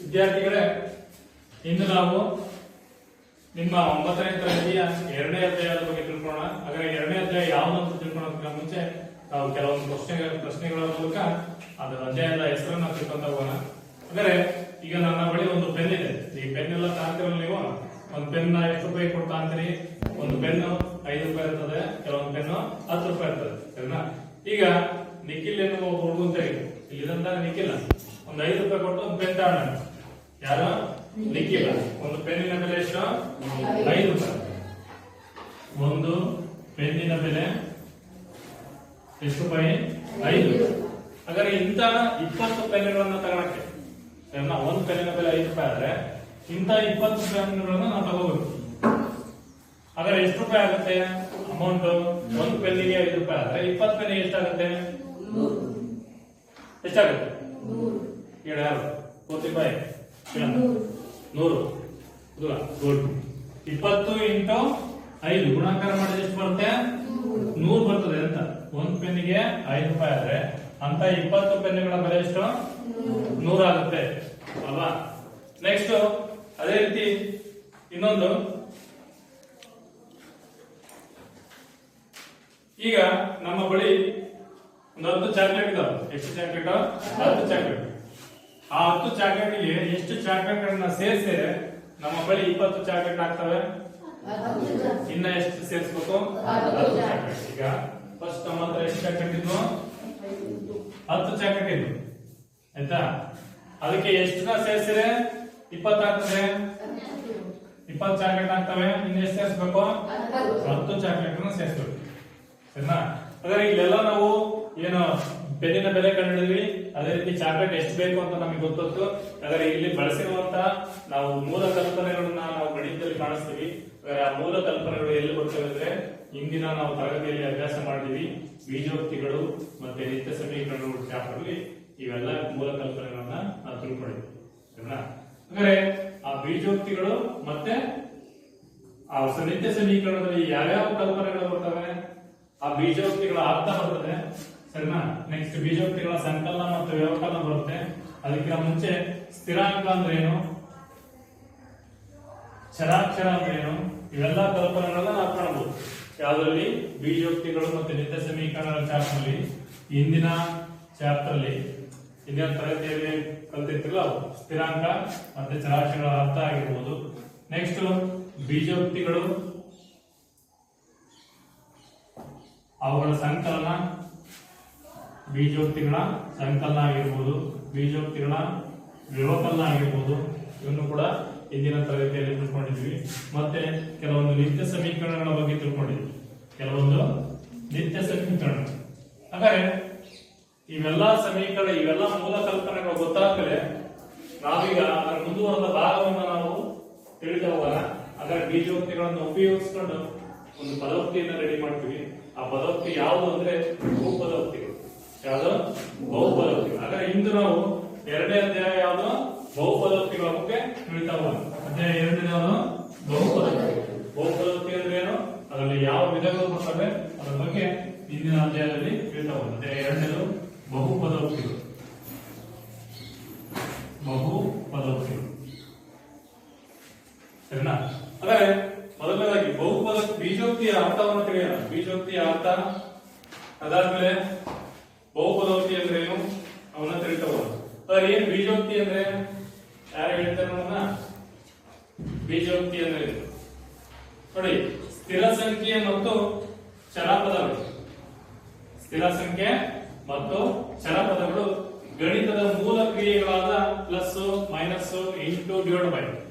ವಿದ್ಯಾರ್ಥಿಗಳೇ, ಇಂದು ನಾವು ನಿಮ್ಮ 9ನೇ ತರಗತಿಯ 2ನೇ ಅಧ್ಯಾಯದ ಬಗ್ಗೆ ತಿಳ್ಕೊಳ್ಳೋಣ. ಹಾಗಾದ್ರೆ 2ನೇ ಅಧ್ಯಾಯ ಯಾವುದಂತ ತಿಳ್ಕೊಳ್ಳೋದಕ್ಕಿಂತ ಮುಂಚೆ ನಾವು ಕೆಲವೊಂದು ಪ್ರಶ್ನೆಗಳ ಮೂಲಕ ಅದರ ಅಧ್ಯಾಯದ ಹೆಸರನ್ನ ತಿಳ್ಕೊಂತ ಹೋಗೋಣ. ಹಾಗಾದ್ರೆ ಈಗ ನನ್ನ ಬಳಿ ಒಂದು ಪೆನ್ ಇದೆ. ಈ ಪೆನ್ ಎಲ್ಲ ತಾಂತಿರಲ್ಲ ನೀವು. ಒಂದು ಪೆನ್ ಎಷ್ಟು ರೂಪಾಯಿ ಕೊಡ್ತಾ ಅಂತೀರಿ? ಒಂದು ಪೆನ್ನು 5 ರೂಪಾಯಿ ಇರ್ತದೆ, ಕೆಲವೊಂದು ಪೆನ್ನು 10 ರೂಪಾಯಿ ಇರ್ತದೆ, ಸರಿನಾ? ಈಗ ನಿಖಿಲ್ ಎನ್ನುವ ಒಬ್ಬ ಹುಡುಗನ್ ತೆಗೆದು ಇಲ್ಲಿದಂತ ನಿಖಿಲ್ ಒಂದು 5 ರೂಪಾಯಿ ಕೊಟ್ಟು ಒಂದು ಪೆನ್ ತಗೊಂಡ. ಯಾರು? ನಿಖಿಲ್. ಒಂದು ಪೆನ್ನಿನ ಬೆಲೆ ಎಷ್ಟು? 5 ರೂಪಾಯಿ. ಒಂದು ಪೆನ್ನಿನ ಬೆಲೆ ಎಷ್ಟು ರೂಪಾಯಿ? 5 ರೂಪಾಯಿ. ಹಾಗಾದ್ರೆ ಇಂತ 20 ಪೆನ್ನುಗಳನ್ನ ತಗೊಳಕ್ಕೆ, ಒಂದು ಪೆನ್ನಿನ ಬೆಲೆ 5 ರೂಪಾಯಿ ಆದ್ರೆ ಇಂತ 20 ಪೆನ್ನುಗಳನ್ನ ನಾವು ತಗೋಬೇಕು. ಹಾಗಾದ್ರೆ ಎಷ್ಟು ರೂಪಾಯಿ ಆಗುತ್ತೆ ಅಮೌಂಟ್? ಒಂದು ಪೆನ್ನಿಗೆ 5 ರೂಪಾಯಿ ಆದ್ರೆ 20 ಪೆನ್ನಿಗೆ ಎಷ್ಟಾಗುತ್ತೆ? ಎಷ್ಟಾಗುತ್ತೆ? ಹೇಳಿ ಯಾರು? 40 ರೂಪಾಯಿ 100. ಗುಡ್. 20 ಇಂಟು 5 ಗುಣಾಕಾರ ಮಾಡಿದ್ರೆ ಎಷ್ಟು ಬರುತ್ತೆ? 100 ಬರ್ತದೆ ಅಂತ. ಒಂದು ಪೆನ್ನಿಗೆ 5 ರೂಪಾಯಿ ಆದ್ರೆ ಅಂತ 20 ಪೆನ್ನುಗಳ ಬೆಲೆ ಎಷ್ಟು? 100 ಆಗುತ್ತೆ ಅಲ್ವಾ? ನೆಕ್ಸ್ಟ್ ಅದೇ ರೀತಿ ಇನ್ನೊಂದು, ಈಗ ನಮ್ಮ ಬಳಿ ಒಂದು 10 ಚಾಕ್ಲೇಟ್ ಇದಾವೆ. ಎಷ್ಟು ಚಾಕ್ಲೇಟ್? 10 ಚಾಕ್ಲೇಟ್. ಆ 10 ಚಾಕ್ಲೇಟ್ ಗೆ ಎಷ್ಟು ಚಾಕ್ಲೇಟ್ ಗಳನ್ನ ಸೇರಿಸಿದ್ರೆ ನಮ್ಮ ಬಳಿ 20 ಚಾಕ್ಲೇಟ್ ಆಗ್ತವೆ? ಇನ್ನ ಎಷ್ಟು ಸೇರಿಸಬೇಕು? 10 ಚಾಕ್ಲೇಟ್. ಈಗ ಫಸ್ಟ್ ನಮ್ಮ ಹತ್ರ ಎಷ್ಟು ಚಾಕ್ಲೇಟ್ ಇದ್ವು? 10 ಚಾಕ್ಲೇಟ್ ಇದ್ವು, ಆಯ್ತಾ? ಅದಕ್ಕೆ ಎಷ್ಟನ್ನ ಸೇರಿಸಿದ್ರೆ 20 ಆಗ್ತದೆ? 20 ಚಾಕ್ಲೇಟ್ ಆಗ್ತವೆ. ಇನ್ನು ಎಷ್ಟು ಸೇರಿಸಬೇಕು? 10 ಚಾಕ್ಲೇಟ್ ಸೇರಿಸಬೇಕು, ಸರಿನಾ? ಹಾಗಾದ್ರೆ ಇಲ್ಲೆಲ್ಲ ನಾವು ಏನು ಪೆನ್ನಿನ ಬೆಲೆ ಕಂಡಿದ್ವಿ, ಅದೇ ರೀತಿ ಚಾಕ್ಲೇಟ್ ಎಷ್ಟು ಬೇಕು ಅಂತ ನಮಗೆ ಗೊತ್ತು. ಹಾಗಾದ್ರೆ ಇಲ್ಲಿ ಬಳಸಿರುವಂತ ನಾವು ಮೂಲ ಕಲ್ಪನೆಗಳನ್ನ ನಾವು ಗಣಿತದಲ್ಲಿ ಕಾಣಿಸ್ತೀವಿ. ಆ ಮೂಲ ಕಲ್ಪನೆಗಳು ಎಲ್ಲಿ ಬರ್ತವೆ ಅಂದ್ರೆ ಇಂದಿನ ನಾವು ತರಗತಿಯಲ್ಲಿ ಅಭ್ಯಾಸ ಮಾಡಿದ್ವಿ, ಬೀಜೋಕ್ತಿಗಳು ಮತ್ತೆ ನಿತ್ಯ ಸಮೀಕರಣಗಳು ಚಾಪ್ಟರ್ ಅಲ್ಲಿ ಇವೆಲ್ಲ ಮೂಲ ಕಲ್ಪನೆಗಳನ್ನ ನಾವು ತಿಳ್ಕೊಂಡಿದ್ವಿ, ಸರಿನಾ? ಹಾಗಾದ್ರೆ ಆ ಬೀಜೋಕ್ತಿಗಳು ಮತ್ತೆ ಆ ನಿತ್ಯ ಸಮೀಕರಣದಲ್ಲಿ ಯಾವ್ಯಾವ ಕಲ್ಪನೆಗಳು ಬರ್ತವೆ, ಆ ಬೀಜೋಕ್ತಿಗಳ ಅರ್ಥ ಬರ್ತದೆ, ಸರಿನಾ? ನೆಕ್ಸ್ಟ್ ಬೀಜೋಕ್ತಿಗಳ ಸಂಕಲನ ಮತ್ತು ವ್ಯವಕಲನ ಬರುತ್ತೆ. ಅದಕ್ಕಿಂತ ಮುಂಚೆ ಸ್ಥಿರಾಂಕ ಅಂದ್ರೆ ಏನು, ಚರಾಕ್ಷರ ಅಂದ್ರೆ ಏನು, ಇವೆಲ್ಲ ಕಲ್ಪನೆಗಳನ್ನ ನಾವು ಕಾಣಬಹುದು. ಯಾವ್ದ್ರಲ್ಲಿ? ಬೀಜೋಕ್ತಿಗಳು ಮತ್ತೆ ನಿತ್ಯ ಸಮೀಕರಣಗಳ ಚಾಪ್ಟರ್ ಅಲ್ಲಿ, ಇಂದಿನ ಚಾಪ್ಟರ್ ಅಲ್ಲಿ, ಇಂದಿನ ತರಗತಿಯಲ್ಲಿ ಕಲ್ತಿರ್ತಿಲ್ಲ ಅವು ಸ್ಥಿರಾಂಕ ಮತ್ತೆ ಚರಾಕ್ಷರಗಳ ಅರ್ಥ ಆಗಿರ್ಬೋದು. ನೆಕ್ಸ್ಟ್ ಬೀಜೋಕ್ತಿಗಳು, ಅವುಗಳ ಸಂಕಲನ, ಬೀಜೋಕ್ತಿಗಳ ಸಂಕಲನ ಆಗಿರ್ಬೋದು, ಬೀಜೋಕ್ತಿಗಳ ವ್ಯವಕಲನ ಆಗಿರ್ಬೋದು, ಇವನ್ನು ಕೂಡ ಇಂದಿನ ತರಗತಿಯಲ್ಲಿ ತಿಳ್ಕೊಂಡಿದ್ವಿ. ಮತ್ತೆ ಕೆಲವೊಂದು ನಿತ್ಯ ಸಮೀಕರಣಗಳ ಬಗ್ಗೆ ತಿಳ್ಕೊಂಡಿದ್ವಿ, ಕೆಲವೊಂದು ನಿತ್ಯ ಸಮೀಕರಣ. ಹಾಗಾದ್ರೆ ಇವೆಲ್ಲ ಸಮೀಕರಣ, ಇವೆಲ್ಲ ಮೂಲ ಕಲ್ಪನೆಗಳು ಗೊತ್ತಾಗ್ತದೆ. ನಾವೀಗ ಅದರ ಮುಂದುವರೆದ ಭಾಗವನ್ನು ನಾವು ತಿಳಿತಾ ಹೋಗೋಣ. ಹಾಗಾದ್ರೆ ಬೀಜೋಕ್ತಿಗಳನ್ನು ಉಪಯೋಗಿಸ್ಕೊಂಡು ಒಂದು ಪದೋಕ್ತಿಯನ್ನ ರೆಡಿ ಮಾಡ್ತೀವಿ. ಆ ಪದೋಕ್ತಿ ಯಾವುದು ಅಂದ್ರೆ ಬಹುಪದೋಕ್ತಿಗಳು. ಯಾವುದು? ಬಹುಪದೋಕ್ತಿಗಳು. ಹಾಗಾದ್ರೆ ಇಂದು ನಾವು 2ನೇ ಅಧ್ಯಾಯ ಯಾವುದು? ಬಹುಪದೋಕ್ತಿಗಳ ಬಗ್ಗೆ ತಿಳಿತಾ ಹೋಗೋಣ. ಅಧ್ಯಾಯ 2 ಯಾವುದು? ಬಹುಪದೋಕ್ತಿ. ಬಹುಪದೋಕ್ತಿ ಅಂದ್ರೆ ಏನು, ಅದರಲ್ಲಿ ಯಾವ ವಿಧಗಳು ಬರ್ತವೆ, ಅದರ ಬಗ್ಗೆ ಇಂದಿನ ಅಧ್ಯಾಯದಲ್ಲಿ ತಿಳಿತಾ ಹೋಗೋಣ. ಅಧ್ಯಾಯ 2 ಬಹುಪದೋಕ್ತಿಗಳು. ಬಹುಪದೋಕ್ತಿಗಳು, ಸರಿನಾ? ಹಾಗಾದ್ರೆ ಮೊದಲನೇದಾಗಿ ಬಹುಪದ ಬೀಜೋಕ್ತಿಯ ಅರ್ಥವನ್ನು ತಿಳಿಯೋಣ. ಬೀಜೋಕ್ತಿಯ ಅರ್ಥ, ಅದಾದ್ಮೇಲೆ ಬಹುಪದೋಕ್ತಿ ಅಂದ್ರೆ ಏನು ಅವನ್ನ ತಿಳಿತಾ ಹೋಗೋಣ. ಅದ್ರ ಏನ್ ಬೀಜೋಕ್ತಿ ಅಂದ್ರೆ ಯಾರು ಹೇಳ್ತಾರೆ ನೋಡೋಣ. ಬೀಜೋಕ್ತಿ ಅಂದ್ರೆ ನೋಡಿ, ಸ್ಥಿರ ಸಂಖ್ಯೆ ಮತ್ತು ಚರಪದಗಳು, ಸ್ಥಿರ ಸಂಖ್ಯೆ ಮತ್ತು ಚರಪದಗಳು ಗಣಿತದ ಮೂಲ ಕ್ರಿಯೆಗಳಾದ plus, minus, into, divide by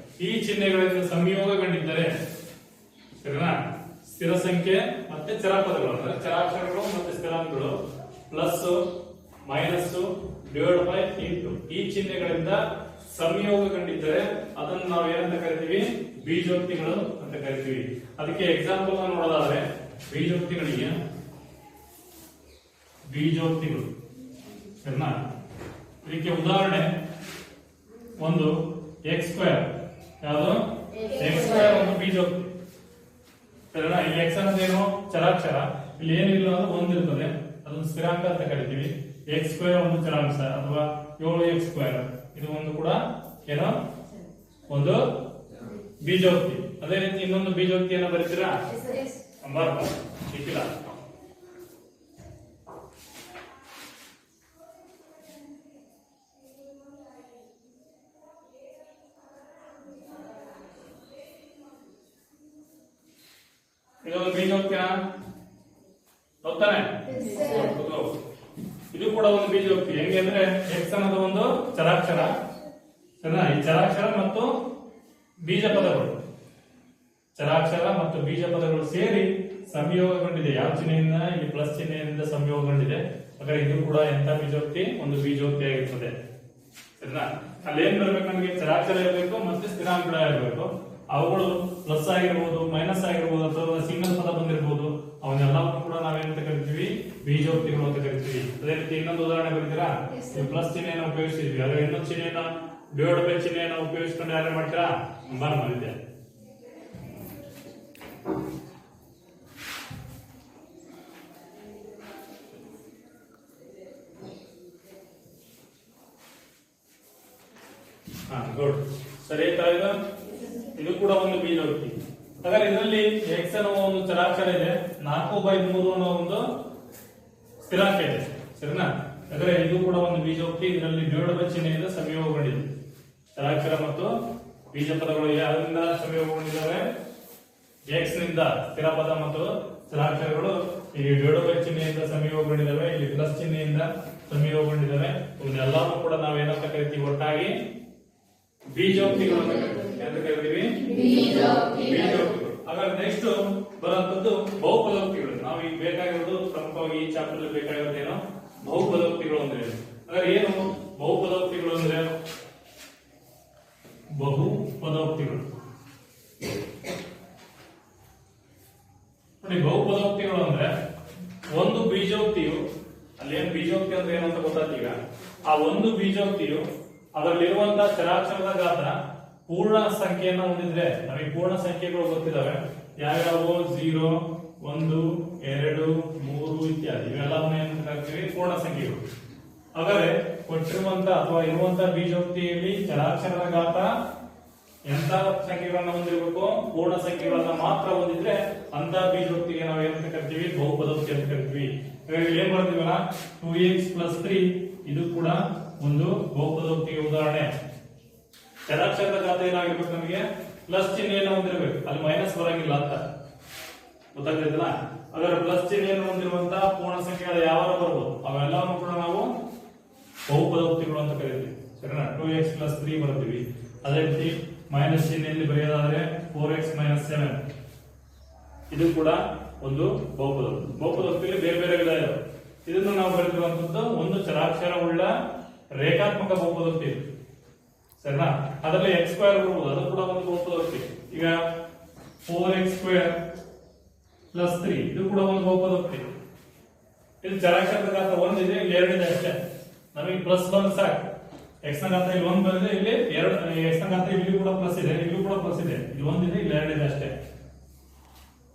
ಈ ಚಿಹ್ನೆಗಳಿಂದ ಸಂಯೋಗಗೊಂಡಿದ್ದರೆ, ಸರಿನಾ? ಸ್ಥಿರ ಸಂಖ್ಯೆ ಮತ್ತೆ ಚರಪದಗಳು ಅಂದ್ರೆ ಚರಾಕ್ಷರಗಳು ಮತ್ತೆ ಸ್ಥಿರಾಂಕಗಳು plus, minus, divide by, into ಈ ಚಿಹ್ನೆಗಳಿಂದ ಸಂಯೋಗಗೊಂಡಿದ್ದರೆ ಅದನ್ನು ನಾವು ಏನಂತ ಕರಿತೀವಿ? ಬೀಜೋಕ್ತಿಗಳು ಅಂತ ಕರಿತೀವಿ. ಅದಕ್ಕೆ ಎಕ್ಸಾಂಪಲ್ ನೋಡೋದಾದ್ರೆ ಬೀಜೋಕ್ತಿಗಳಿಗೆ, ಬೀಜೋಕ್ತಿಗಳು, ಸರಿನಾ? ಇದಕ್ಕೆ ಉದಾಹರಣೆ ಒಂದು ಎಕ್ಸ್ ಸ್ಕ್ವೇರ್. ಯಾವುದು? ಎಕ್ಸ್ ಸ್ಕ್ವೇರ್ ಒಂದು ಬೀಜೋಕ್ತಿ, ಸರಿನಾ? ಇಲ್ಲಿ ಎಕ್ಸ್ ಅನ್ನೋದೇನು? ಚರಾಕ್ಷರ. ಇಲ್ಲಿ ಏನಿಲ್ಲ ಅಂದ್ರೆ ಒಂದಿರ್ತದೆ, ಅದೊಂದು ಸ್ಥಿರಾಂಕ ಅಂತ ಕರಿತೀವಿ. ಎಕ್ಸ್ ಸ್ಕ್ವೇರ್ ಒಂದು ಚರಾಂಶ ಅಥವಾ 7x², ಇದು ಒಂದು ಕೂಡ ಏನೋ ಒಂದು ಬೀಜೋಕ್ತಿ. ಅದೇ ರೀತಿ ಇನ್ನೊಂದು ಬೀಜೋಕ್ತಿಯನ್ನು ಬರೀತೀರಾ? ಬರ್ಬ ಸಿಕ್ಕಿಲ್ಲ. ಇದೊಂದು ಬೀಜೋಕ್ತಿಯ ಗೊತ್ತಾನೆ? ಇದು ಕೂಡ ಒಂದು ಬೀಜೋಕ್ತಿ. ಹೆಂಗೆ ಅಂದ್ರೆ ಎಕ್ಸ್ ಅನ್ನೋದು ಒಂದು ಚರಾಕ್ಷರ, ಸರಿನಾ? ಈ ಚರಾಕ್ಷರ ಮತ್ತು ಬೀಜ ಪದಗಳು, ಚರಾಕ್ಷರ ಮತ್ತು ಬೀಜ ಪದಗಳು ಸೇರಿ ಸಂಯೋಗಗೊಂಡಿದೆ. ಯಾವ ಚಿಹ್ನೆಯಿಂದ? ಇಲ್ಲಿ ಪ್ಲಸ್ ಚಿಹ್ನೆಯಿಂದ ಸಂಯೋಗಗೊಂಡಿದೆ. ಹಾಗಾದ್ರೆ ಇದು ಕೂಡ ಎಂತ ಬೀಜೋಕ್ತಿ? ಒಂದು ಬೀಜೋಕ್ತಿ ಆಗಿರ್ತದೆ, ಸರಿನಾ? ಅಲ್ಲಿ ಏನ್ ಬರ್ಬೇಕು? ನಮಗೆ ಚರಾಕ್ಷರ ಇರಬೇಕು ಮತ್ತೆ ಸ್ಥಿರಾಂಕ ಕೂಡ ಇರಬೇಕು. ಅವುಗಳು ಪ್ಲಸ್ ಆಗಿರ್ಬೋದು, ಮೈನಸ್ ಆಗಿರ್ಬೋದು, ಅಥವಾ ಸಿಂಗಲ್ ಪದ ಬಂದಿರಬಹುದು. ಅವನ್ನೆಲ್ಲವನ್ನು ಕೂಡ ನಾವೇನಂತ ಕರಿತೀವಿ? ಬೀಜೋಕ್ತಿಗಳು ಅಂತ ಕರಿತೀವಿ. ಅದೇ ರೀತಿ ಇನ್ನೊಂದು ಉದಾಹರಣೆ ಬರೀತೀರಾ? ಪ್ಲಸ್ ಚಿಹ್ನೆಯನ್ನು ಉಪಯೋಗಿಸಿದ್ವಿ, ಆದ್ರೆ ಇನ್ನೊಂದು ಚಿಹ್ನೆಯನ್ನು ಡಿವೈಡ್ ಬೈ ಚಿಹ್ನೆಯನ್ನು ಉಪಯೋಗಿಸ್ಕೊಂಡು ಯಾರು ಮಾಡ್ತೀರಾ? ಬಾರ್ ಮಾಡಿದ್ದೆ. ಗುಡ್, ಸರಿ ಆಯ್ತಾ? ಇದು ಕೂಡ ಒಂದು ಬೀಜೋಕ್ತಿ. ಹಾಗಾದ್ರೆ ಇದರಲ್ಲಿ ಎಕ್ಸ್ ಅನ್ನೋ ಒಂದು ಚರಾಕ್ಷರ ಇದೆ, 4/3 ಅನ್ನೋ ಒಂದು ಸ್ಥಿರಾಂಕ ಇದೆ, ಸರಿನಾ? ಹಾಗಾದ್ರೆ ಇದು ಕೂಡ ಒಂದು ಬೀಜೋಕ್ತಿ. ಇದರಲ್ಲಿ ಡಿವೈಡ್ ಬೈ ಚಿಹ್ನೆಯಿಂದ ಸಂಯೋಗಗೊಂಡಿದೆ. ಚರಾಕ್ಷರ ಮತ್ತು ಬೀಜ ಪದಗಳು ಯಾರಿಂದ ಸಂಯೋಗಗೊಂಡಿದ್ದಾವೆ? ಎಕ್ಸ್ ನಿಂದ. ಸ್ಥಿರ ಪದ ಮತ್ತು ಚರಾಕ್ಷರಗಳು ಇಲ್ಲಿ ಡಿವೈಡ್ ಬೈ ಚಿಹ್ನೆಯಿಂದ ಸಂಯೋಗಗೊಂಡಿದ್ದಾವೆ, ಇಲ್ಲಿ ಪ್ಲಸ್ ಚಿಹ್ನೆಯಿಂದ ಸಂಯೋಗಗೊಂಡಿದ್ದಾವೆ. ಇವನ್ನೆಲ್ಲವೂ ಕೂಡ ನಾವೇನಂತ ಕರಿತೀವಿ? ಒಟ್ಟಾಗಿ ಬೀಜೋಕ್ತಿಗಳು ಅಂತ ಕರಿತೀವಿ. ಬೀಜೋಕ್ತಿಗಳು. ಹಾಗಾದ್ರೆ ನೆಕ್ಸ್ಟ್ ಬರುವಂತದ್ದು ಬಹುಪದೋಕ್ತಿಗಳು. ನಾವು ಈಗ ಬೇಕಾಗಿರೋದು ಪ್ರಮುಖವಾಗಿ ಈ ಚಾಪ್ಟರ್ ಅಲ್ಲಿ ಬೇಕಾಗಿರೋದೇನು? ಬಹುಪದೋಕ್ತಿಗಳು ಅಂದ್ರೆ. ಹಾಗಾದ್ರೆ ಏನು ಬಹುಪದೋಕ್ತಿಗಳು ಅಂದ್ರೆ? ಬಹುಪದೋಕ್ತಿಗಳು ನೋಡಿ, ಬಹುಪದೋಕ್ತಿಗಳು ಅಂದ್ರೆ ಒಂದು ಬೀಜೋಕ್ತಿಯು, ಅಲ್ಲೇನು ಬೀಜೋಕ್ತಿ ಅಂದ್ರೆ ಏನಂತ ಗೊತ್ತಾಗ್ತಿ ಈಗ? ಆ ಒಂದು ಬೀಜೋಕ್ತಿಯು ಅದರಲ್ಲಿರುವಂತಹ ಚರಾಕ್ಷರದ ಗಾತ್ರ ಪೂರ್ಣ ಸಂಖ್ಯೆಯನ್ನು ಹೊಂದಿದ್ರೆ, ನಮಗೆ ಪೂರ್ಣ ಸಂಖ್ಯೆಗಳು ಗೊತ್ತಿದಾವೆ. ಯಾವ್ಯಾವು? 0, 1, 2, 3 ಇತ್ಯಾದಿ. ಇವೆಲ್ಲವನ್ನ ಏನಂತ ಕರಿತೀವಿ? ಪೂರ್ಣ ಸಂಖ್ಯೆಗಳು. ಹಾಗಾದ್ರೆ ಕೊಟ್ಟಿರುವಂತಹ ಅಥವಾ ಇರುವಂತಹ ಬೀಜೋಕ್ತಿಯಲ್ಲಿ ಚರಾಕ್ಷರದ ಗಾತ್ರ ಎಂತ ಸಂಖ್ಯೆಗಳನ್ನ ಹೊಂದಿರಬೇಕು? ಪೂರ್ಣ ಸಂಖ್ಯೆಗಳನ್ನ ಮಾತ್ರ ಹೊಂದಿದ್ರೆ ಅಂತ ಬೀಜೋಕ್ತಿಗೆ ನಾವು ಏನಂತ ಕರಿತೀವಿ? ಬಹುಪದೋಕ್ತಿ ಅಂತ ಕರಿತೀವಿ. ಹಾಗಾಗಿ ಏನ್ ಮಾಡ್ತೀವಲ್ಲ, 2x + 3 ಇದು ಕೂಡ ಒಂದು ಬಹುಪದೋಕ್ತಿಗೆ ಉದಾಹರಣೆ. ಚರಾಕ್ಷರದ ಗಾತ್ರ ಏನಾಗಿರ್ಬೇಕು? ನಮಗೆ ಪ್ಲಸ್ ಚಿಹ್ನೆಯನ್ನು ಹೊಂದಿರಬೇಕು, ಅಲ್ಲಿ ಮೈನಸ್ ಬರಂಗಿಲ್ಲ ಅಂತ ಗೊತ್ತಾಗ್ತೈತಲ್ಲ? ಅದರ ಪ್ಲಸ್ ಚಿಹ್ನೆಯನ್ನು ಹೊಂದಿರುವಂತಹ ಪೂರ್ಣ ಸಂಖ್ಯೆಗಳು ಯಾವ ಬರ್ಬೋದು, ಅವೆಲ್ಲವನ್ನು ಕೂಡ ನಾವು ಬಹುಪದೋಕ್ತಿಗಳು ಅಂತ ಕರಿತೀವಿ, ಸರಿನಾ? 2x + 3 ಬರ್ತೀವಿ. ಅದೇ ರೀತಿ ಮೈನಸ್ ಚಿಹ್ನೆಯಲ್ಲಿ ಬರೆಯೋದಾದ್ರೆ 4x - 7 ಇದು ಕೂಡ ಒಂದು ಬಹುಪದೋಕ್ತಿ. ಬಹುಪದೋಕ್ತಿಯಲ್ಲಿ ಬೇರೆ ಬೇರೆ ವಿಧ ಇದೆ. ಇದನ್ನು ನಾವು ಬರೆದಿರುವಂತದ್ದು ಒಂದು ಚರಾಕ್ಷರ ಉಳ್ಳ ರೇಖಾತ್ಮಕ ಬಹುಪದೋಕ್ತಿ, ಸರಿನಾ? ಅದರಲ್ಲಿ x² ಬರ್ಬೋದು, ಅದು ಕೂಡ ಒಂದು ಬಹುಪದೋಕ್ತಿ. ಈಗ 4x² + 3 ಇದು ಕೂಡ ಒಂದು ಬಹುಪದೋಕ್ತಿ. ಇಲ್ಲಿ ಚರಾಕ್ಷರದ ಗಾತ್ರ 1 ಇದೆ, ಇಲ್ಲಿ 2 ಇದೆ ಅಷ್ಟೇ. ನಮಗೆ ಪ್ಲಸ್ ಬಂದ್ರೆ ಸಾಕು. x ನ ಗಾತ್ರ ಇಲ್ಲಿ 1 ಬಂದ್ರೆ ಇಲ್ಲಿ 2, x ನ ಗಾತ್ರ ಇಲ್ಲಿ ಕೂಡ ಪ್ಲಸ್ ಇದೆ, ಇಲ್ಲಿ ಕೂಡ ಪ್ಲಸ್ ಇದೆ, ಇಲ್ಲಿ 1 ಇದೆ, ಇಲ್ಲಿ 2 ಇದೆ ಅಷ್ಟೇ.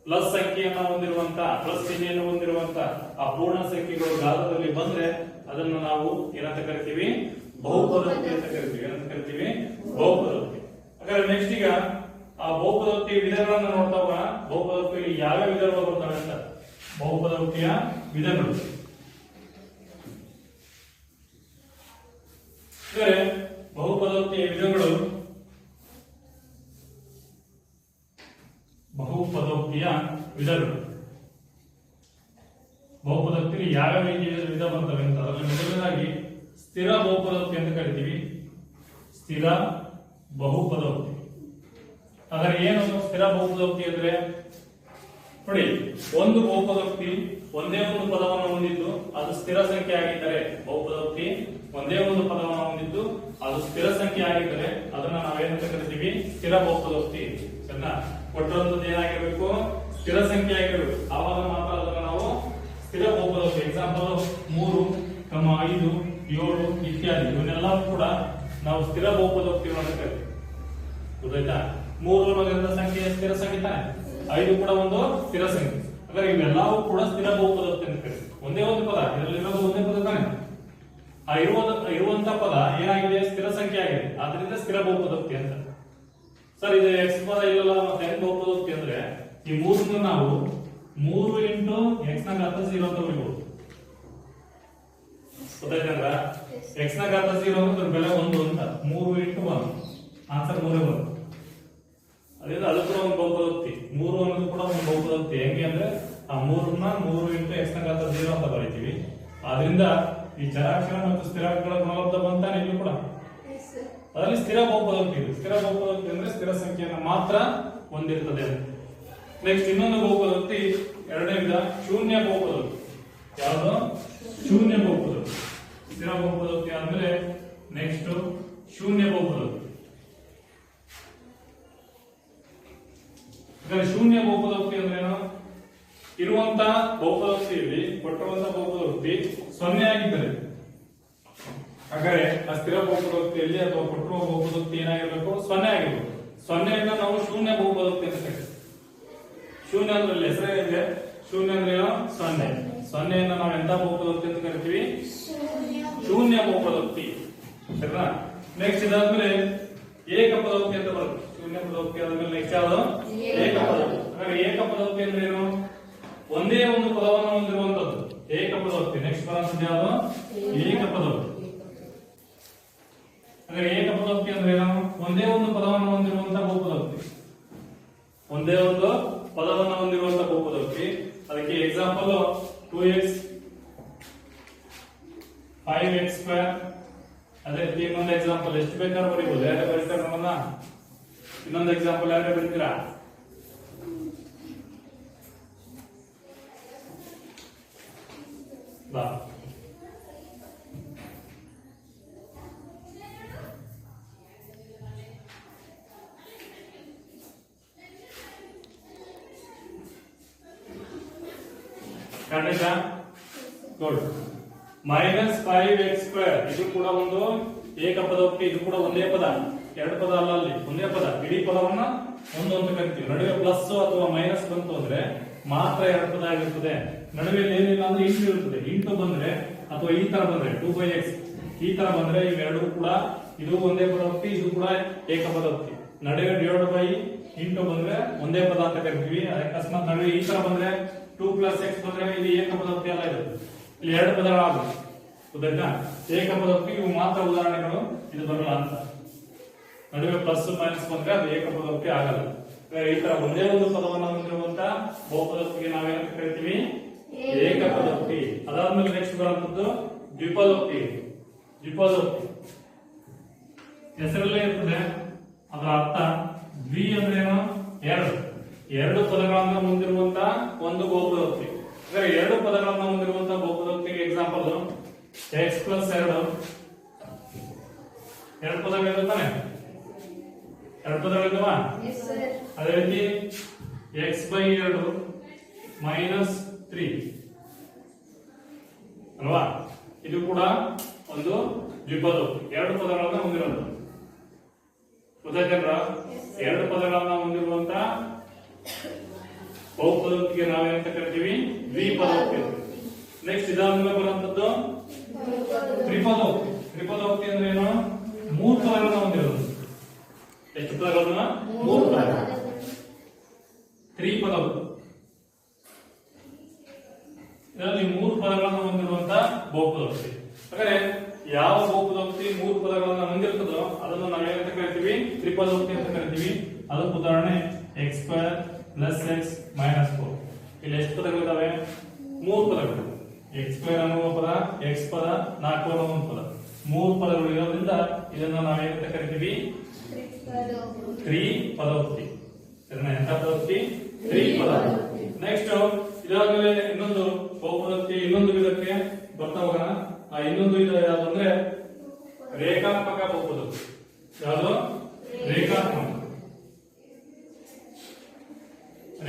ಪ್ಲಸ್ ಸಂಖ್ಯೆಯನ್ನು ಹೊಂದಿರುವಂತ, ಪ್ಲಸ್ ಚಿಹ್ನೆಯನ್ನು ಹೊಂದಿರುವಂತ ಆ ಪೂರ್ಣ ಸಂಖ್ಯೆಗಳು ಗಾತ್ರದಲ್ಲಿ ಬಂದ್ರೆ ಅದನ್ನು ನಾವು ಏನಂತ ಕರಿತೀವಿ? ಬಹುಪದೋಕ್ತಿ ಅಂತ ಕರಿತೀವಿ. ಏನಂತ ಕರಿತೀವಿ? ಬಹುಪದೋಕ್ತಿ. ಹಾಗಾದ್ರೆ ನೆಕ್ಸ್ಟ್ ಈಗ ಆ ಬಹುಪದೋಕ್ತಿಯ ವಿಧಗಳನ್ನ ನೋಡ್ತಾ ಹೋಗೋಣ. ಬಹುಪದೋಕ್ತಿಯಲ್ಲಿ ಯಾವ್ಯಾವ ವಿಧಗಳು ಬರ್ತವೆ ಅಂತ. ಬಹುಪದೋಕ್ತಿಯ ವಿಧಗಳು ಬಹುಪದೋಕ್ತಿಯ ವಿಧಗಳು. ಬಹುಪದೋಕ್ತಿಯ ವಿಧಗಳು, ಬಹುಪದೋಕ್ತಿಯಲ್ಲಿ ಯಾವ್ಯಾವ ರೀತಿಯ ವಿಧ ಬರ್ತವೆ ಅಂತ. ಅದರಲ್ಲಿ ಮೊದಲನೇದಾಗಿ ಸ್ಥಿರ ಬಹುಪದೋಕ್ತಿ ಅಂತ ಕರಿತೀವಿ. ಸ್ಥಿರ ಬಹುಪದೋಕ್ತಿ. ಹಾಗಾದ್ರೆ ಏನು ಸ್ಥಿರ ಬಹುಪದೋಕ್ತಿ ಅಂದ್ರೆ? ನೋಡಿ, ಒಂದು ಬಹುಪದೋಕ್ತಿ ಒಂದೇ ಒಂದು ಪದವನ್ನು ಹೊಂದಿದ್ದು ಅದು ಸ್ಥಿರ ಸಂಖ್ಯೆ ಆಗಿದ್ದರೆ, ಬಹುಪದೋಕ್ತಿ ಒಂದೇ ಒಂದು ಪದವನ್ನು ಹೊಂದಿದ್ದು ಅದು ಸ್ಥಿರ ಸಂಖ್ಯೆ ಆಗಿದ್ದರೆ ಅದನ್ನ ನಾವೇನಂತ ಕರಿತೀವಿ? ಸ್ಥಿರ ಬಹುಪದೋಕ್ತಿ. ಸರಿನಾ? ಕೊಟ್ಟಿರುವಂತದ್ದು ಏನಾಗಿರ್ಬೇಕು? ಸ್ಥಿರ ಸಂಖ್ಯೆ ಆಗಿರ್ಬೇಕು. ಆವಾಗ ಮಾತ್ರ ಅದನ್ನ ನಾವು ಸ್ಥಿರ ಬಹುಪದೋಕ್ತಿ. ಎಕ್ಸಾಂಪಲ್ 3, 5, 7 ಇತ್ಯಾದಿ ಇವನ್ನೆಲ್ಲವೂ ಕೂಡ ನಾವು ಸ್ಥಿರ ಬಹುಪದೋಕ್ತಿಗಳನ್ನು ಕರಿತೀವಿ. ಗೊತ್ತಾಯ್ತಾ? 3 ಅನ್ನೋದ್ರಿಂದ ಸಂಖ್ಯೆ ಸ್ಥಿರ ಸಂಖ್ಯೆ ತಾನೆ, 5 ಕೂಡ ಒಂದು ಸ್ಥಿರ ಸಂಖ್ಯೆ. ಹಾಗಾದ್ರೆ ಇವೆಲ್ಲವೂ ಕೂಡ ಸ್ಥಿರ ಬಹುಪದೋಕ್ತಿ ಅಂತ ಕರಿತೀವಿ. ಒಂದೇ ಒಂದು ಪದ, ಇದರಲ್ಲಿರೋದು ಒಂದೇ ಪದ ತಾನೆ. ಆ ಇರುವಂತ ಪದ ಏನಾಗಿದೆ, ಸ್ಥಿರ ಸಂಖ್ಯೆ ಆಗಿದೆ, ಆದ್ರಿಂದ ಸ್ಥಿರ ಬಹುಪದೋಕ್ತಿ ಅಂತ. ಸರ್ ಇದು ಎಕ್ಸ್ ಪದ ಇಲ್ಲಲ್ಲ ಮತ್ತೆ ಹೆಂಗ್ ಬಹುಪದೋಕ್ತಿ ಅಂದ್ರೆ, ಈ ಮೂರನ್ನು ನಾವು 3 ಇಂಟು ಎಕ್ಸ್ ನ ಘಾತ 0 ಅಂತ ಬರೀಬಹುದು. ಗೊತ್ತಾಯ್ತಂದ್ರ ಎಕ್ಸ್ ನ ಘಾತ 0 ಅಂದ್ರೆ ಬೆಲೆ 1 ಅಂತ, 3 ಇಂಟು 1 ಆನ್ಸರ್ 3 ಬರುತ್ತೆ. ಅದರಿಂದ ಅದು ಕೂಡ ಒಂದು ಬಹುಪದೋಕ್ತಿ. 3 ಅನ್ನೋದು ಕೂಡ ಒಂದು ಬಹುಪದೋಕ್ತಿ. ಹೆಂಗೆ ಅಂದ್ರೆ ಆ 3ನ್ನ 3 ಇಂಟು ಎಕ್ಸ್ ನ ಘಾತ 0 ಅಂತ ಬರೀತೀವಿ. ಆದ್ರಿಂದ ಈ ಚರಾಕ್ಷರ ಮತ್ತು ಸ್ಥಿರಾಂಕಗಳ ಗುಣಲಬ್ಧ ಬಂತಾನೆ ಇಲ್ಲಿ ಕೂಡ ಅದರಲ್ಲಿ ಸ್ಥಿರ ಬಹುಪದೋಕ್ತಿ ಇದೆ. ಸ್ಥಿರ ಬಹುಪದೋಕ್ತಿ ಅಂದ್ರೆ ಸ್ಥಿರ ಸಂಖ್ಯೆಯನ್ನು ಮಾತ್ರ ಹೊಂದಿರ್ತದೆ. ನೆಕ್ಸ್ಟ್ ಇನ್ನೊಂದು ಬಹುಪದೋಕ್ತಿ, ಎರಡನೇ ವಿಧ ಶೂನ್ಯ ಬಹುಪದೋಕ್ತಿ. ಯಾವುದು? ಶೂನ್ಯ ಬಹುಪದೋಕ್ತಿ. ಸ್ಥಿರ ಬಹುಪದೋಕ್ತಿ ಆದ್ಮೇಲೆ ನೆಕ್ಸ್ಟ್ ಶೂನ್ಯ ಬಹುಪದೋಕ್ತಿ. ಶೂನ್ಯ ಬಹುಪದೋಕ್ತಿ ಅಂದ್ರೆ ಏನು? ಇರುವಂತ ಬಹುಪದೋಕ್ತಿಯಲ್ಲಿ ಕೊಟ್ಟಿರುವಂತ ಬಹುಪದೋಕ್ತಿ 0 ಆಗಿದ್ದರೆ, ಹಾಗಾದ್ರೆ ಆ ಸ್ಥಿರ ಬಹುಪದೋಕ್ತಿಯಲ್ಲಿ ಅಥವಾ ಕೊಟ್ಟಿರುವ ಬಹುಪದೋಕ್ತಿ ಏನಾಗಿರ್ಬೇಕು? 0 ಆಗಿರ್ಬೇಕು. 0ನ್ನ ನಾವು ಶೂನ್ಯ ಬಹುಪದೋಕ್ತಿ ಅಂತ ಕರೀತೀವಿ. ಶೂನ್ಯ ಅಂದ್ರೆ ಹೆಸರೇ ಇದೆ. ಶೂನ್ಯ ಅಂದ್ರೆ ಏನು? 0. 0ನ್ನ ನಾವು ಎಂತ ಬಹುಪದೋಕ್ತಿ ಅಂತ ಕರಿತೀವಿ? ಶೂನ್ಯ ಬಹುಪದೋಕ್ತಿ. ಸರಿನಾ? ನೆಕ್ಸ್ಟ್ ಇದಾದ್ಮೇಲೆ ಏಕಪದೋಕ್ತಿ ಅಂತ ಬರುತ್ತೆ. ಶೂನ್ಯ ಪದೋಕ್ತಿ ಆದ್ಮೇಲೆ ನೆಕ್ಸ್ಟ್ ಯಾವುದು? ಏಕಪದೋಕ್ತಿ. ಹಾಗಾದ್ರೆ ಏಕಪದೋಕ್ತಿ ಅಂದ್ರೆ ಏನು? ಒಂದೇ ಒಂದು ಪದವನ್ನು ಹೊಂದಿರುವಂತದ್ದು ಏಕಪದೋಕ್ತಿ. ನೆಕ್ಸ್ಟ್ ಬರುವಂತದ್ದು ಯಾವುದು? ಏಕಪದೋಕ್ತಿ. ಹಾಗಾದ್ರೆ ಏಕಪದೋಕ್ತಿ ಅಂದ್ರೆ ಏನು? ಒಂದೇ ಒಂದು ಪದವನ್ನು ಹೊಂದಿರುವಂತ ಬಹುಪದೋಕ್ತಿ. ಒಂದೇ ಒಂದು ಪದವನ್ನು ಹೊಂದಿರುವಂತ ಬಹುಪದೋಕ್ತಿ. ಅದಕ್ಕೆ ಎಕ್ಸಾಂಪಲ್ 2x 5x². ಅದೇ ರೀತಿ ಇನ್ನೊಂದು ಎಕ್ಸಾಂಪಲ್ ಎಷ್ಟು ಬೇಕಾದ್ರೂ ಬರೀಬಹುದು. ಯಾರೇ ಬರೀತಾರೆ ನಮ್ಮನ್ನ? ಇನ್ನೊಂದು ಎಕ್ಸಾಂಪಲ್ ಯಾರೇ ಬರೀತೀರಾ? ಬಾ. ಖಂಡಿತ ಗುಡ್. -5x². ಇದು ಕೂಡ ಒಂದು ಏಕಪದೋಕ್ತಿ. ಇದು ಕೂಡ ಒಂದೇ ಪದ, ಎರಡು ಪದ ಅಲ್ಲ, ಅಲ್ಲಿ ಒಂದೇ ಪದ. ಇಡೀ ಪದವನ್ನ ಒಂದು ಅಂತ ಕರಿತೀವಿ. ನಡುವೆ ಪ್ಲಸ್ ಅಥವಾ ಮೈನಸ್ ಬಂತು ಅಂದ್ರೆ ಮಾತ್ರ ಎರಡು ಪದ ಆಗಿರ್ತದೆ. ನಡುವೆ ಏನಿಲ್ಲ ಅಂದ್ರೆ ಇಂಟು ಇರ್ತದೆ. ಇಂಟು ಬಂದ್ರೆ ಅಥವಾ ಈ ತರ ಬಂದ್ರೆ 2/x ಈ ತರ ಬಂದ್ರೆ ಇವೆರಡೂ ಕೂಡ, ಇದು ಒಂದೇ ಪದೋಕ್ತಿ, ಇದು ಕೂಡ ಏಕಪದೋಕ್ತಿ. ನಡುವೆ ಡಿವೈಡ್ ಬೈ ಇಂಟು ಬಂದ್ರೆ ಒಂದೇ ಪದ ಅಂತ ಕರಿತೀವಿ. ಅಕಸ್ಮಾತ್ ನಡುವೆ ಈ ತರ ಬಂದ್ರೆ 2+x ಬಂದ್ರೆ ಇದು ಏಕಪದೋಕ್ತಿ ಅಲ್ಲ, ಇಲ್ಲಿ ಎರಡು ಪದಗಳಾಗುತ್ತೆ. ಗೊತ್ತಾಯ್ತಾ? ಏಕಪದೋಕ್ತಿ ಇವು ಮಾತ್ರ ಉದಾಹರಣೆಗಳು, ಇದು ಬರಲ್ಲ ಅಂತ. ನಡುವೆ ಪ್ಲಸ್ ಮೈನಸ್ ಬಂದ್ರೆ ಅದು ಏಕಪದೋಕ್ತಿ ಆಗಲ್ಲ. ಈ ತರ ಒಂದೇ ಒಂದು ಪದವನ್ನು ಹೊಂದಿರುವಂತ ಬಹುಪದೋಕ್ತಿಗೆ ನಾವೇನಂತ ಕರಿತೀವಿ? ಏಕಪದೋಕ್ತಿ. ಅದಾದ್ಮೇಲೆ ನೆಕ್ಸ್ಟ್ ಬರುವಂತದ್ದು ದ್ವಿಪದೋಕ್ತಿ. ದ್ವಿಪದೋಕ್ತಿ ಹೆಸರಲ್ಲೇ ಇರ್ತದೆ, ಅದರ ಅರ್ಥ. ದ್ವಿ ಅಂದ್ರೆ ಏನು? ಎರಡು ಪದಗಳನ್ನ ಹೊಂದಿರುವಂತ ಒಂದು ಬಹುಪದೋಕ್ತಿ. ಎರಡು ಪದಗಳನ್ನ ಹೊಂದಿರುವಂತ ಬಹುಪದೋಕ್ತಿಗೆ ಎಕ್ಸಾಂಪಲ್ x+2. ಎರಡು ಪದಗಳಿರ್ತಾನೆ, ಎರಡು ಪದಗಳಿದ್ದಾವ. ಅದೇ ರೀತಿ x/2 -3 ಅಲ್ವಾ? ಇದು ಕೂಡ ಒಂದು ದ್ವಿಪದೋಕ್ತಿ, ಎರಡು ಪದಗಳನ್ನ ಹೊಂದಿರೋದು. ಗೊತ್ತಾಯ್ತಲ್ರ? ಎರಡು ಪದಗಳನ್ನ ಹೊಂದಿರುವಂತ ಬಹುಪದೋಕ್ತಿಗೆ ನಾವೇನಂತ ಕರಿತೀವಿ? ದ್ವಿಪದೋಕ್ತಿ. ನೆಕ್ಸ್ಟ್ ಇದಾದ್ಮೇಲೆ ಬರುವಂತದ್ದು ತ್ರಿಪದೋಕ್ತಿ. ತ್ರಿಪದೋಕ್ತಿ ಅಂದ್ರೆ ಏನು? ಮೂರು ಪದಗಳನ್ನ ಹೊಂದಿರೋದು. ಎಷ್ಟು ಪದಗಳನ್ನ? ಮೂರು ಪದ. ತ್ರಿಪದೋಕ್ತಿ ಇದರಲ್ಲಿ ಮೂರು ಪದಗಳನ್ನು ಹೊಂದಿರುವಂತ ಬಹುಪದೋಕ್ತಿ. ಹಾಗಾದ್ರೆ ಯಾವ ಬಹುಪದೋಕ್ತಿ ಮೂರು ಪದಗಳನ್ನ ಹೊಂದಿರ್ತದೋ ಅದನ್ನು ನಾವೇನಂತ ಕರಿತೀವಿ? ತ್ರಿಪದೋಕ್ತಿ ಅಂತ ಕರಿತೀವಿ. ಅದಕ್ಕೆ ಉದಾಹರಣೆ x² + x - 4. ಇಲ್ಲಿ ಎಷ್ಟು ಪದಗಳಿದಾವೆ? ಮೂರು ಪದಗಳು. x² ಅನ್ನುವ ಪದ, x ಪದ, 4 ಅನ್ನುವ ಒಂದು ಪದ. ಮೂರು ಪದಗಳು ಇರೋದ್ರಿಂದ ಇದನ್ನು ನಾವೇನಂತ ಕರಿತೀವಿ? ತ್ರಿಪದೋಕ್ತಿ. ಇದನ್ನ ಎಂತ ಪದೋಕ್ತಿ? ತ್ರಿಪದೋಕ್ತಿ. ನೆಕ್ಸ್ಟ್ ಇದಾದ್ಮೇಲೆ ಇನ್ನೊಂದು ಬಹುಪದೋಕ್ತಿ, ಇನ್ನೊಂದು ವಿಧಕ್ಕೆ ಬರ್ತಾ ಹೋಗೋಣ. ಆ ಇನ್ನೊಂದು ವಿಧ ಯಾವ್ದಂದ್ರೆ ರೇಖಾತ್ಮಕ ಬಹುಪದೋಕ್ತಿ. ಯಾವುದು?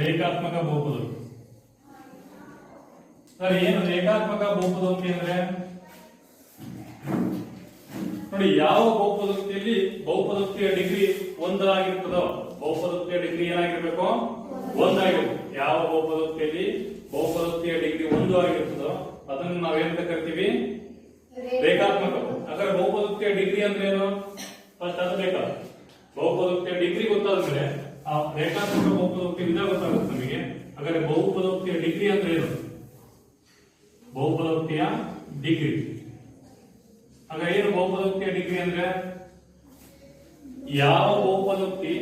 ರೇಖಾತ್ಮಕ ಬಹುಪದೋಕ್ತಿ. ಸರ್ ಏನು ರೇಖಾತ್ಮಕ ಬಹುಪದೋಕ್ತಿ ಅಂದ್ರೆ? ನೋಡಿ, ಯಾವ ಬಹುಪದೋಕ್ತಿಯಲ್ಲಿ ಬಹುಪದೋಕ್ತಿಯ ಡಿಗ್ರಿ ಒಂದಾಗಿರ್ತದೋ, ಬಹುಪದೋಕ್ತಿಯ ಡಿಗ್ರಿ ಏನಾಗಿರ್ಬೇಕು? ಒಂದಾಗಿರ್ಬೇಕು. ಯಾವ ಬಹುಪದೋಕ್ತಿಯಲ್ಲಿ ಬಹುಪದೋಕ್ತಿಯ ಡಿಗ್ರಿ 1 ಆಗಿರ್ತದೋ ಅದನ್ನು ನಾವೇನಂತ ಕರಿತೀವಿ? ರೇಖಾತ್ಮಕ. ಹಾಗಾದ್ರೆ ಬಹುಪದೋಕ್ತಿಯ ಡಿಗ್ರಿ ಅಂದ್ರೆ ಏನು? ಫಸ್ಟ್ ಅದು ಬೇಕಾ? ಬಹುಪದೋಕ್ತಿಯ ಡಿಗ್ರಿ ಗೊತ್ತಾದ್ಮೇಲೆ ಆ ರೇಖಾತ್ಮಕ ಬಹುಪದೋಕ್ತಿಯ ವಿಧ ಗೊತ್ತಾಗುತ್ತೆ ನಮಗೆ. ಹಾಗಾದ್ರೆ ಬಹುಪದೋಕ್ತಿಯ ಡಿಗ್ರಿ ಅಂದ್ರೆ ಏನು? ಬಹುಪದೋಕ್ತಿಯ ಡಿಗ್ರಿ. ಹಾಗಾದ್ರೆ ಏನು ಬಹುಪದೋಕ್ತಿಯ ಡಿಗ್ರಿ ಅಂದ್ರೆ? ಯಾವ ಬಹುಪದೋಕ್ತಿ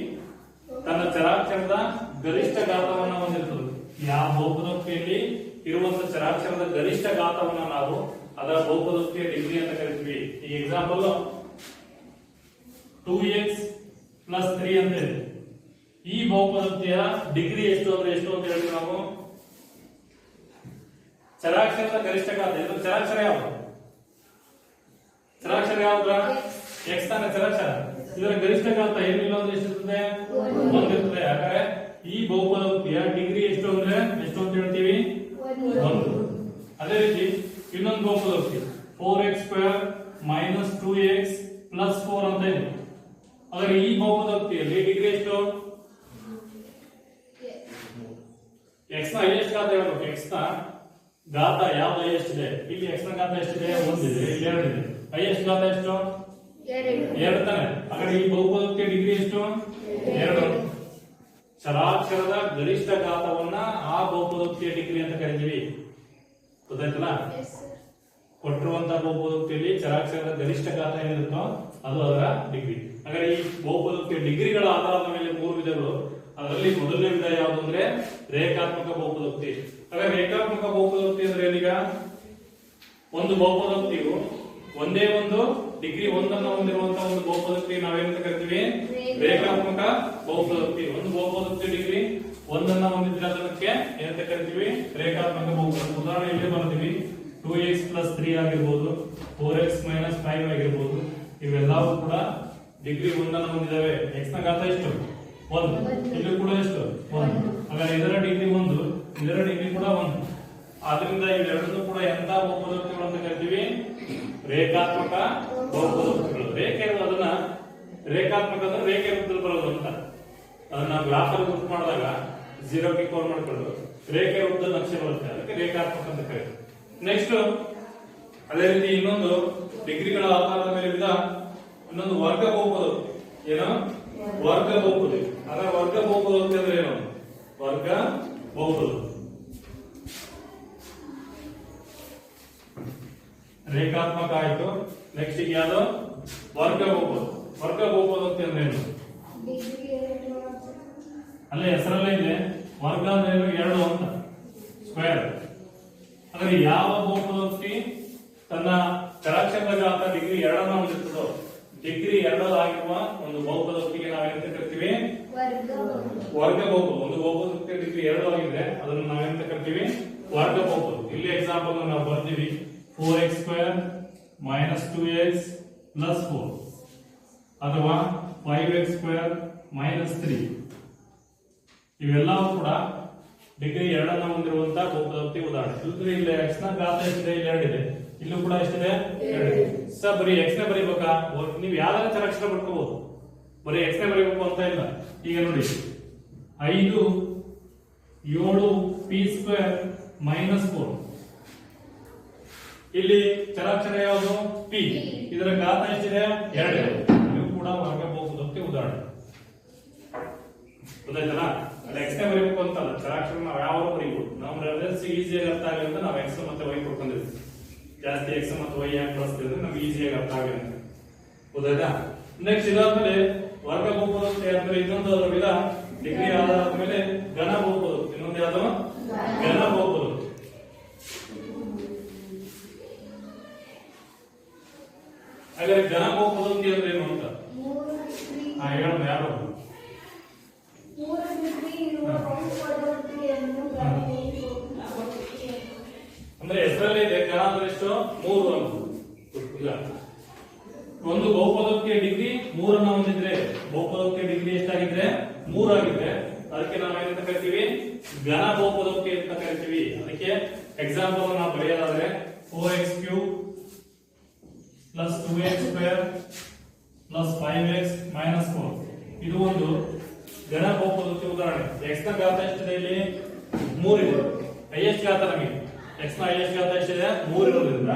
ತನ್ನ ಚರಾಕ್ಷರದ ಗರಿಷ್ಠ ಘಾತವನ್ನು ಹೊಂದಿರುತ್ತದೆ. ಯಾವ ಬಹುಪದೋಕ್ತಿಯಲ್ಲಿ ಇರುವಂತಹ ಚರಾಕ್ಷರದ ಗರಿಷ್ಠ ಘಾತವನ್ನು ನಾವು ಅದರ ಬಹುಪದೋಕ್ತಿಯ ಡಿಗ್ರಿ ಅಂತ ಕರಿತೀವಿ. ಈ ಎಕ್ಸಾಂಪಲ್ 2x + 3 ಅಂತ ಇದೆ. ಈ ಬಹುಪದೋಕ್ತಿಯ ಡಿಗ್ರಿ ಎಷ್ಟು ಅಂದ್ರೆ ಎಷ್ಟು ಅಂತ ಹೇಳಿದ್ರೆ ನಾವು ಚರಾಕ್ಷರದ ಗರಿಷ್ಠ ಘಾತ. ಇದು ಚರಾಕ್ಷರ ಯಾವುದು? ಚರಾಕ್ಷರ ಯಾವ್ದ್ರ? x ತಾನೆ ಚರಾಕ್ಷರ. ಇದರ ಗರಿಷ್ಠ ಘಾತ ಏನಿಲ್ಲ ಅಂದ್ರೆ ಎಷ್ಟಿರ್ತದೆ? 1 ಇರ್ತದೆ. ಹಾಗಾದ್ರೆ ಈ ಬಹುಪದೋಕ್ತಿಯ ಡಿಗ್ರಿ ಎಷ್ಟು ಅಂದ್ರೆ ಎಷ್ಟು ಅಂತ ಹೇಳ್ತೀವಿ? 1. ಅದೇ ರೀತಿ ಇನ್ನೊಂದು ಬಹುಪದೋಕ್ತಿ 4x² - 2x + 4 ಅಂತ ಇದೆ. ಹಾಗಾದ್ರೆ ಈ ಬಹುಪದೋಕ್ತಿಯಲ್ಲಿ ಡಿಗ್ರಿ ಎಷ್ಟು? x ನ ಹೈಯೆಸ್ಟ್ ಘಾತ ಹೇಳ್ಬೇಕು. x ನ ಘಾತ ಯಾವ್ದು ಹೈಯೆಸ್ಟ್ ಇದೆ? ಇಲ್ಲಿ x ನ ಘಾತ ಎಷ್ಟಿದೆ? 1 ಇದೆ, ಇಲ್ಲಿ 2 ಇದೆ. ಹೈಯೆಸ್ಟ್ ಘಾತ ಎಷ್ಟು? 2 ತಾನೆ. ಹಾಗಾದ್ರೆ ಈ ಬಹುಪದೋಕ್ತಿಯ ಡಿಗ್ರಿ ಎಷ್ಟು? 2. ಚರಾಕ್ಷರದ ಗರಿಷ್ಠ ಘಾತವನ್ನ ಆ ಬಹುಪದೋಕ್ತಿಯ ಡಿಗ್ರಿ ಅಂತ ಕರಿತೀವಿ. ಗೊತ್ತಾಯ್ತಲ್ಲ? ಕೊಟ್ಟಿರುವಂತಹ ಬಹುಪದೋಕ್ತಿಯಲ್ಲಿ ಚರಾಕ್ಷರದ ಗರಿಷ್ಠ ಘಾತ ಏನಿರುತ್ತೋ ಅದು ಅದರ ಡಿಗ್ರಿ. ಹಾಗಾದ್ರೆ ಈ ಬಹುಪದೋಕ್ತಿಯ ಡಿಗ್ರಿಗಳ ಆಧಾರದ ಮೇಲೆ 3 ವಿಧಗಳು. ಅದರಲ್ಲಿ ಮೊದಲನೇ ವಿಧ ಯಾವುದು ಅಂದ್ರೆ ರೇಖಾತ್ಮಕ ಬಹುಪದೋಕ್ತಿ. ಹಾಗಾದ್ರೆ ರೇಖಾತ್ಮಕ ಬಹುಪದೋಕ್ತಿ ಅಂದ್ರೆ ಈಗ ಒಂದು ಬಹುಪದೋಕ್ತಿಯು ಒಂದೇ ಒಂದು ಡಿಗ್ರಿ 1 ಅನ್ನು ಹೊಂದಿರುವಂತಹ ಒಂದು ಬಹುಪದೋಕ್ತಿ ನಾವೇನಂತ ಕರಿತೀವಿ? ರೇಖಾತ್ಮಕ ಬಹುಪದೋಕ್ತಿ. ಒಂದು ಬಹುಪದೋಕ್ತಿ ಡಿಗ್ರಿ 1 ಅನ್ನು ಹೊಂದಿದ್ರೆ ಅದಕ್ಕೆ ಏನಂತ ಕರಿತೀವಿ? ರೇಖಾತ್ಮಕ ಬಹುಪದೋಕ್ತಿ. ಉದಾಹರಣೆ ಇಲ್ಲಿ ಬರ್ತೀವಿ 2x + 3 ಆಗಿರ್ಬೋದು, 4x - 5 ಆಗಿರ್ಬೋದು. ಇವೆಲ್ಲವೂ ಕೂಡ ಡಿಗ್ರಿ 1 ಅನ್ನು ಹೊಂದಿದಾವೆ. x ನ ಘಾತ ಎಷ್ಟು? 1. ಇಲ್ಲಿ ಕೂಡ ಎಷ್ಟು? 1. ಹಾಗಾದ್ರೆ ಇದರ ಡಿಗ್ರಿ 1, ಇದರ ಡಿಗ್ರಿ ಕೂಡ 1. ಆದ್ರಿಂದ ಇವೆರಡನ್ನೂ ಕೂಡ ಎಂತ ಬಹುಪದೋಕ್ತಿಗಳು ಅಂತ ಕರಿತೀವಿ? ರೇಖಾತ್ಮಕ ಬಹುಪದೋಕ್ತಿಗಳು. ರೇಖೆ ಅದನ್ನ ರೇಖಾತ್ಮಕ ಅಂದ್ರೆ ರೇಖೆ ರೂಪದಲ್ಲಿ ಬರೋದು ಅಂತ. ಅದನ್ನ ಗ್ರಾಫ್ ಅಲ್ಲಿ ಗುರುತು ಮಾಡಿದಾಗ 0 ಗೆ ಕೋಡ್ ಮಾಡ್ಕೊಂಡು ರೇಖೆ ರೂಪದಲ್ಲಿ ನಕ್ಷೆ ಬರುತ್ತೆ. ಅದಕ್ಕೆ ರೇಖಾತ್ಮಕ ಅಂತ ಕರೀತೀವಿ. ನೆಕ್ಸ್ಟ್ ಅದೇ ರೀತಿ ಇನ್ನೊಂದು ಡಿಗ್ರಿಗಳ ಆಧಾರದ ಮೇಲೆ ವಿಧ ಇನ್ನೊಂದು ವರ್ಗ ಬಹುಪದೋಕ್ತಿ. ಏನು? ವರ್ಗ ಬಹುಪದಿ. ಅದರ ವರ್ಗ ಬಹುಪದೋಕ್ತಿ ಅಂದ್ರೆ ಏನು? ವರ್ಗ ಬಹುಪದೋಕ್ತಿ. ರೇಖಾತ್ಮಕ ಆಯ್ತು. ನೆಕ್ಸ್ಟ್ ಈಗ ಯಾವುದು? ವರ್ಗ ಬಹುಪದೋಕ್ತಿ. ವರ್ಗ ಬಹುಪದೋಕ್ತಿ ಅಂದ್ರೆ ಏನು? ಅಲ್ಲೇ ಹೆಸರಲ್ಲೇ ಇದೆ ವರ್ಗ ಅಂದ್ರೆ 2 ಅಂತ ಸ್ಕ್ವೇರ್. ಅಂದ್ರೆ ಯಾವ ಬಹುಪದೋಕ್ತಿ ತನ್ನ ಚರಾಕ್ಷರದ ಘಾತ ಡಿಗ್ರಿ 2 ಅನ್ನು ಹೊಂದಿರ್ತದೋ, ಡಿಗ್ರಿ 2 ಆಗಿರುವ ಒಂದು ಬಹುಪದೋಕ್ತಿಗೆ ನಾವೇನಂತ ಕರಿತೀವಿ? ವರ್ಗ ಬಹುಪದ. ಒಂದು ಬಹುಪದೋಕ್ತಿ ಡಿಗ್ರಿ 2 ಆಗಿದೆ ಅದನ್ನು ನಾವೇನಂತ ಕರಿತೀವಿ? ವರ್ಗ ಬಹುಪದ. ಇಲ್ಲಿ ಎಕ್ಸಾಂಪಲ್ ನಾವು ಬರ್ತೀವಿ 4x² - 2x + 4 ಅಥವಾ 5x² - 3. ಇವೆಲ್ಲವೂ ಕೂಡ ಡಿಗ್ರಿ 2 ಅನ್ನು ಹೊಂದಿರುವಂತಹ ಬಹುಪದೋಕ್ತಿ ಉದಾಹರಣೆ. ಇಲ್ಲಿ x ನ ಘಾತ ಎಷ್ಟಿದೆ? 2 ಇದೆ. ಇಲ್ಲೂ ಕೂಡ ಎಷ್ಟಿದೆ? 2 ಇದೆ. ಸರ್ ಬರೀ x ನ ಬರೀಬೇಕಾ? ನೀವು ಯಾವ್ದಾರ ಚರಾಕ್ಷರ ಬರ್ಕೋಬಹುದು. ಬರೀ x ನ ಬರೀಬೇಕು ಅಂತ ಇಲ್ಲ. ಈಗ ನೋಡಿ 5 7 p² - 4. ಇಲ್ಲಿ ಚರಾಕ್ಷರ ಯಾವುದು? p. ಇದರ ಘಾತ ಎಷ್ಟಿದೆ? 2 ಇದೆ. ಇದು ಕೂಡ ವರ್ಗ ಬಹುಪದೋಕ್ತಿ ಉದಾಹರಣೆ. ಗೊತ್ತಾಯ್ತಲ್ಲ? ಅಲ್ಲಿ x ನ ಬರೀಬೇಕು ಅಂತಲ್ಲ, ಚರಾಕ್ಷರ ನಾವು ಯಾವ ಬರೀಬಹುದು. ನಾವು ರೆಫರೆನ್ಸ್ ಈಸಿಯಾಗಿ ಅರ್ಥ ಆಗಲಿ ಅಂತ ನಾವು x ಮತ್ತೆ y ಕೊಡ್ಕೊಂಡಿರ್ತೀವಿ. ಜಾಸ್ತಿ x ಮತ್ತು y ಯಾಕೆ ಬಳಸ್ತಿದ್ರೆ ನಮ್ಗೆ ಈಸಿಯಾಗಿ ಅರ್ಥ ಆಗಲಿ ಅಂತ. ಗೊತ್ತಾಯ್ತಾ? ನೆಕ್ಸ್ಟ್ ಇದಾದ್ಮೇಲೆ ವರ್ಗ ಬಹುಪದೋಕ್ತಿ ಅಂದ್ರೆ ಇನ್ನೊಂದು ಅದರ ವಿಧ ಡಿಗ್ರಿ ಆಧಾರದ ಮೇಲೆ ಘನ ಬಹುಪದೋಕ್ತಿ. ಇನ್ನೊಂದು ಯಾವುದು? ಘನ ಬಹುಪದೋಕ್ತಿ. ಹಾಗಾದ್ರೆ ಘನ ಬಹುಪದೋಕ್ತಿ ಅಂದ್ರೆ ಏನು ಅಂತ ಹೇಳೋಣ. ಯಾರು? ಅಂದ್ರೆ ಹೆಸರಲ್ಲಿ ಇದೆ ಘನ ಅಂದ್ರೆ ಎಷ್ಟು? 3 ಅಂತ. ಒಂದು ಬಹುಪದೋಕ್ತಿಯ ಡಿಗ್ರಿ 3 ಅನ್ನು ಹೊಂದಿದ್ರೆ, ಬಹುಪದೋಕ್ತಿಯ ಡಿಗ್ರಿ ಎಷ್ಟಾಗಿದ್ರೆ 3 ಆಗಿದ್ರೆ ಅದಕ್ಕೆ ನಾವು ಏನಂತ ಕರಿತೀವಿ? ಘನ ಬಹುಪದೋಕ್ತಿ ಅಂತ ಕರಿತೀವಿ. ಅದಕ್ಕೆ ಎಕ್ಸಾಂಪಲ್ ನಾವು ಬರೆಯೋದಾದ್ರೆ 4x³ + 2x² + 5x - 4. ಇದು ಒಂದು ಘನ ಬಹುಪದೋಕ್ತಿ ಉದಾಹರಣೆ. x ನ ಘಾತ ಎಷ್ಟಿದೆ? ಇಲ್ಲಿ 3 ಇದೆ. ಹೈಯೆಸ್ಟ್ ಘಾತ ನಮಗೆ x ನ ಹೈಯೆಸ್ಟ್ ಘಾತ ಎಷ್ಟಿದೆ? 3 ಇರೋದ್ರಿಂದ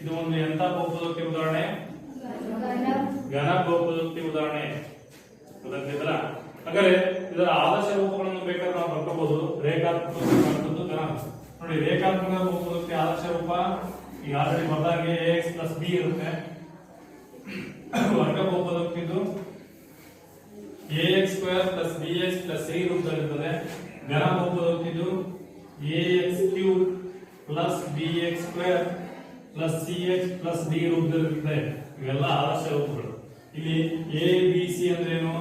ಇದು ಒಂದು ಎಂತ ಬಹುಪದೋಕ್ತಿ ಉದಾಹರಣೆ? ಘನ ಬಹುಪದೋಕ್ತಿ ಉದಾಹರಣೆ. ಗೊತ್ತಾಗ್ತಿದಲ್ಲ? ಹಾಗಾದ್ರೆ ಇದರ ಆದರ್ಶ ರೂಪಗಳನ್ನು ಬೇಕಾದ್ರೆ ನಾವು ಬರ್ಕೋಬಹುದು. ರೇಖಾತ್ಮಕ ರೂಪ ಘನ. ನೋಡಿ, ರೇಖಾತ್ಮಕ ಬಹುಪದೋಕ್ತಿ ಆದರ್ಶ ರೂಪ ಈಗ ಆಲ್ರೆಡಿ ಬರ್ದಾಗೆ ax plus b ಇರುತ್ತೆ. ವರ್ಗ ಬಹುಪದೋಕ್ತಿದು ax square plus bx plus c ರೂಪದಲ್ಲಿರುತ್ತದೆ. ಘನ ಬಹುಪದೋಕ್ತಿದು ax cube plus bx square plus cx plus d ರೂಪದಲ್ಲಿರುತ್ತದೆ. ಇವೆಲ್ಲ ಆದರ್ಶ ರೂಪಗಳು. ಇಲ್ಲಿ a b c ಅಂದ್ರೆ ಏನು?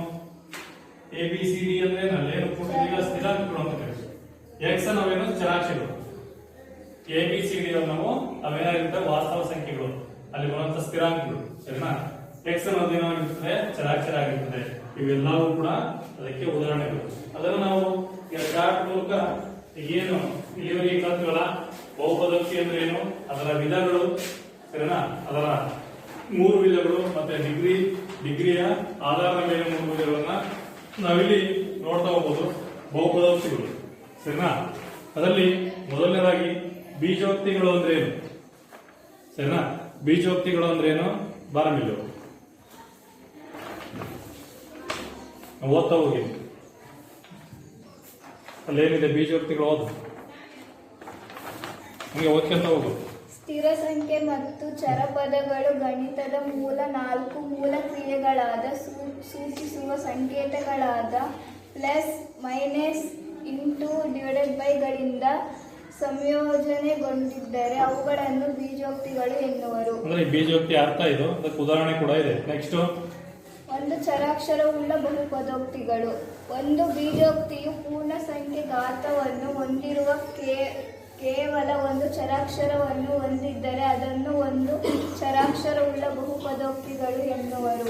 a b c d ಅಂದ್ರೆ ಏನು? ಕೊಟ್ಟಿದ್ದೀವಿ ಸ್ಥಿರಾಂಕಗಳು ಅಂತ ಕರೀತೀವಿ. x ನಾವೇನು ಚರಾಕ್ಷರಗಳು, a b c d ನಾವು ಅವೇನಾಗಿರುತ್ತೆ ವಾಸ್ತವ ಸಂಖ್ಯೆಗಳು, ಅಲ್ಲಿ ಬರುವಂತ ಸ್ಥಿರಾಂಕಗಳು. ಸರಿನಾ? x ಅನ್ನೋದು ಏನಾಗಿರ್ತದೆ? ಚರಾಕ್ಷರ ಆಗಿರ್ತದೆ. ಇವೆಲ್ಲವೂ ಕೂಡ ಅದಕ್ಕೆ ಉದಾಹರಣೆಗಳು. ಅದನ್ನು ನಾವು ಚಾರ್ಟ್ ಮೂಲಕ ಏನು ಇಲ್ಲಿವರೆಗೆ ಕಲ್ತ್ವಲ್ಲ, ಬಹುಪದೋಕ್ತಿ ಅಂದ್ರೆ ಏನು, ಅದರ ವಿಧಗಳು, ಸರಿನಾ, ಅದರ 3 ವಿಧಗಳು, ಮತ್ತೆ ಡಿಗ್ರಿಯ ಆಧಾರದ ಮೇಲೆ 3 ವಿಧಗಳನ್ನ ನಾವಿಲ್ಲಿ ನೋಡ್ತಾ ಹೋಗ್ಬೋದು. ಬಹುಪದೋಕ್ತಿಗಳು, ಸರಿನಾ. ಅದರಲ್ಲಿ ಮೊದಲನೇದಾಗಿ ಬೀಜೋಕ್ತಿಗಳು ಅಂದ್ರೆ ಏನು? ಸರಿನಾ, ಬೀಜೋಕ್ತಿಗಳು ಅಂದ್ರೆ ಏನು? ಬಾರಮಿಲ್ಲ ಓದ್ತಾ ಹೋಗಿ. ಅಲ್ಲೇನಿದೆ ಬೀಜೋಕ್ತಿಗಳು? ಓದು, ಹಂಗೆ ಓದ್ಕೊಂತ ಹೋಗು. ಸ್ಥಿರ ಸಂಖ್ಯೆ ಮತ್ತು ಚರಪದಗಳು ಗಣಿತದ ಮೂಲ 4 ಮೂಲ ಕ್ರಿಯೆಗಳಾದ ಸೂಚಿಸುವ ಸಂಕೇತಗಳಾದ plus, minus, into, divided by ಗಳಿಂದ ಸಂಯೋಜನೆಗೊಂಡಿದ್ದರೆ ಅವುಗಳನ್ನು ಬೀಜೋಕ್ತಿಗಳು ಎನ್ನುವರು. ಅಂದ್ರೆ ಬೀಜೋಕ್ತಿ ಅರ್ಥ ಇದು, ಅದಕ್ಕೆ ಉದಾಹರಣೆ ಕೂಡ ಇದೆ. ನೆಕ್ಸ್ಟ್, ಒಂದು ಚರಾಕ್ಷರವುಳ್ಳ ಬಹುಪದೋಕ್ತಿಗಳು. ಒಂದು ಬೀಜೋಕ್ತಿಯು ಪೂರ್ಣ ಸಂಖ್ಯೆ ಘಾತವನ್ನು ಹೊಂದಿರುವ ಕೇವಲ ಒಂದು ಚರಾಕ್ಷರವನ್ನು ಹೊಂದಿದ್ದರೆ ಅದನ್ನು ಒಂದು ಚರಾಕ್ಷರವುಳ್ಳ ಬಹುಪದೋಕ್ತಿಗಳು ಎನ್ನುವರು.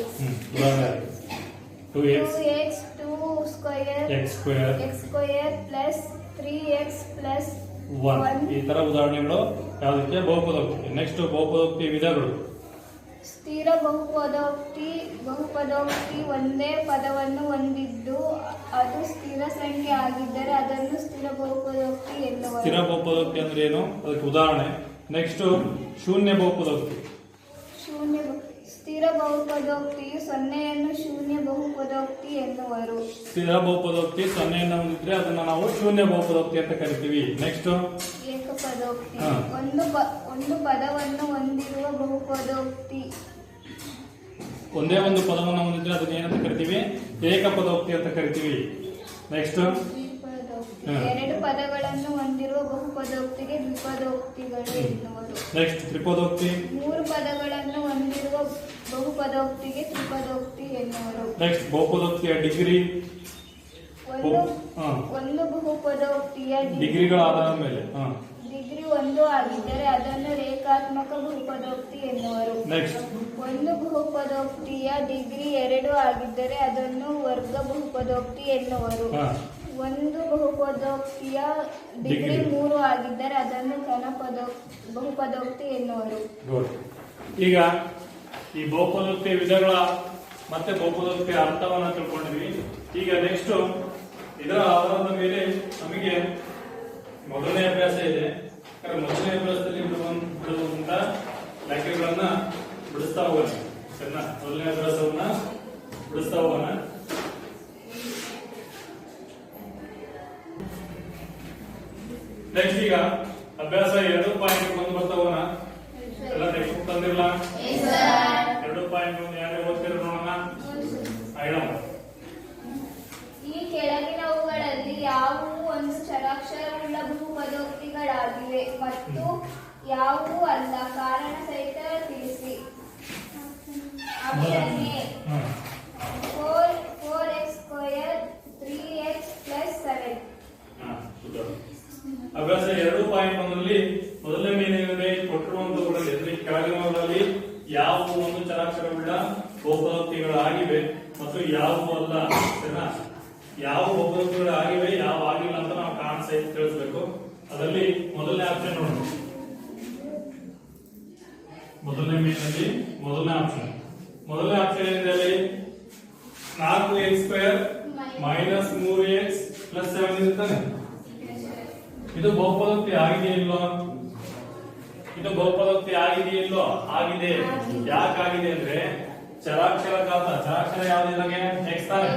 2x 2 square x square plus 3x plus 1 ಈ ತರ ಉದಾಹರಣೆಗಳು ಯಾವುದಕ್ಕೆ? ಬಹುಪದೋಕ್ತಿ. ನೆಕ್ಸ್ಟ್, ಬಹುಪದೋಕ್ತಿ ವಿಧಗಳು. ಸ್ಥಿರ ಬಹುಪದೋಕ್ತಿ ಒಂದೇ ಪದವನ್ನು ಹೊಂದಿದ್ದು ಅದು ಸ್ಥಿರ ಸಂಖ್ಯೆ ಆಗಿದ್ದರೆ ಅದನ್ನು ಸ್ಥಿರ ಬಹುಪದೋಕ್ತಿ ಎನ್ನುವರು. ಸ್ಥಿರ ಬಹುಪದೋಕ್ತಿ ಅಂದ್ರೆ ಏನು? ಅದಕ್ಕೆ ಉದಾಹರಣೆ. ನೆಕ್ಸ್ಟ್, ಶೂನ್ಯ ಬಹುಪದೋಕ್ತಿ. ಸ್ಥಿರ ಬಹುಪದೋಕ್ತಿಯು 0ಯನ್ನು ಶೂನ್ಯ ಬಹುಪದೋಕ್ತಿ ಎನ್ನುವರು. ಸ್ಥಿರ ಬಹುಪದೋಕ್ತಿ 0ಯನ್ನು ಹೊಂದಿದ್ರೆ ಅದನ್ನ ನಾವು ಶೂನ್ಯ ಬಹುಪದೋಕ್ತಿ ಅಂತ ಕರಿತೀವಿ. ನೆಕ್ಸ್ಟ್, ಏಕಪದೋಕ್ತಿ ಒಂದು ಪದವನ್ನು ಹೊಂದಿರುವ ಬಹುಪದೋಕ್ತಿ. ಒಂದೇ ಒಂದು ಪದವನ್ನು ಹೊಂದಿದ್ರೆ ಅದನ್ನ ಏನಂತ ಕರಿತೀವಿ? ಏಕಪದೋಕ್ತಿ ಅಂತ ಕರಿತೀವಿ. ನೆಕ್ಸ್ಟ್, ಎರಡು ಪದಗಳನ್ನು ಹೊಂದಿರುವ ಬಹುಪದೋಕ್ತಿಗೆ ದ್ವಿಪದೋಕ್ತಿಗಳು ಎನ್ನುವರು. ನೆಕ್ಸ್ಟ್, ತ್ರಿಪದೋಕ್ತಿ. 3 ಪದಗಳನ್ನು ಹೊಂದಿರುವ ಬಹುಪದೋಕ್ತಿಗೆ ತ್ರಿಪದೋಕ್ತಿ ಎನ್ನುವರು. ನೆಕ್ಸ್ಟ್, ಬಹುಪದೋಕ್ತಿಯ ಡಿಗ್ರಿ. ಒಂದು ಬಹುಪದೋಕ್ತಿಯ ಡಿಗ್ರಿಗಳ ಆಧಾರದ ಮೇಲೆ ಡಿಗ್ರಿ 1 ಆಗಿದ್ದರೆ ಅದನ್ನು ರೇಖಾತ್ಮಕ ಬಹುಪದೋಕ್ತಿ ಎನ್ನುವರು. ನೆಕ್ಸ್ಟ್, ಒಂದು ಬಹುಪದೋಕ್ತಿಯ ಡಿಗ್ರಿ 2 ಆಗಿದ್ದರೆ ಅದನ್ನು ವರ್ಗ ಬಹುಪದೋಕ್ತಿ ಎನ್ನುವರು. ಒಂದು ಬಹುಪದೋಕ್ತಿಯ ಡಿಗ್ರಿ 3 ಆಗಿದ್ದರೆ ಅದನ್ನು ಘನ ಬಹುಪದೋಕ್ತಿ ಎನ್ನುವರು. ಈಗ ಈ ಬಹುಪದೋಕ್ತಿ ವಿಧಗಳ ಮತ್ತೆ ಬಹುಪದೋಕ್ತಿ ಅರ್ಥವನ್ನ ತಿಳ್ಕೊಂಡಿದ್ವಿ. ಈಗ ನೆಕ್ಸ್ಟ್ ಇದರ ಆಧಾರದ ಮೇಲೆ ನಮಗೆ ಮೊದಲನೇ ಅಭ್ಯಾಸ ಇದೆ. ಮೊದಲನೇ ಅಭ್ಯಾಸದಲ್ಲಿ ಬಿಡುವಂತ ಲೆಕ್ಕಗಳನ್ನ ಬಿಡಿಸ್ತಾ ಹೋಗೋಣ. ಸರಿನಾ? ಮೊದಲನೇ ಅಭ್ಯಾಸವನ್ನ ಬಿಡಿಸ್ತಾ ಹೋಗೋಣ. ನೆಕ್ಸ್ಟ್, ಈಗ ಅಭ್ಯಾಸ 2.1 ಬರ್ತಾ ಹೋಗೋಣ. ಎಲ್ಲ ಟೆಕ್ಸ್ಟ್ ಬುಕ್ ತಂದಿರಲ್ಲ? 2.1 ಯಾರೇ ಓದ್ತಿರೋ ನೋಡೋಣ. ಐಡಮ್, ಈ ಕೆಳಗಿನವುಗಳಲ್ಲಿ ಯಾವುವು ಒಂದು ಚರಾಕ್ಷರವುಳ್ಳ ಬಹುಪದೋಕ್ತಿಗಳಾಗಿವೆ ಮತ್ತು ಯಾವುವು ಅಲ್ಲ? ಕಾರಣ ಸಹಿತ ತಿಳಿಸಿ. Option A 4x square 3x plus 7. ಅಭ್ಯಾಸ 2.1ರಲ್ಲಿ ಮೊದಲನೇ ಕೊಟ್ಟಿರುವಂತವುಗಳಲ್ಲಿ ಕೆಳಗಿನವುಗಳಲ್ಲಿ ಯಾವ ಒಂದು ಚರಾಕ್ಷರವುಳ್ಳ ಬಹುಪದೋಕ್ತಿಗಳಾಗಿವೆ ಮತ್ತು ಯಾವುವು ಅಲ್ಲ. ಸರಿನಾ? ಯಾವ ಬಹುಪದೋಕ್ತಿಗಳು ಆಗಿವೆ, ಯಾವ ಆಗಿಲ್ಲ ಅಂತ ನಾವು ಕಾರಣ ಸಹಿತ ತಿಳಿಸಬೇಕು. ಅದರಲ್ಲಿ ಮೊದಲನೇ ಆಪ್ಷನ್ ನೋಡೋಣ. ಮೊದಲನೇ ಮೇನಲ್ಲಿ ಮೊದಲನೇ ಆಪ್ಷನ್ ಏನಿದೆ ಅಲ್ಲಿ? 4x square minus 3x plus 7 ಇರ್ತಾನೆ. ಇದು ಬಹುಪದೋಕ್ತಿ ಆಗಿದೆ ಇಲ್ವಾ? ಇದು ಬಹುಪದೋಕ್ತಿ ಆಗಿದೆಯಲ್ಲೋ ಆಗಿದೆ. ಯಾಕಾಗಿದೆ ಅಂದ್ರೆ ಚರಾಕ್ಷರ ಘಾತ, ಚರಾಕ್ಷರ ಯಾವ್ದಿದಾಗೆ ಎಕ್ಸ್ ತಾನೆ.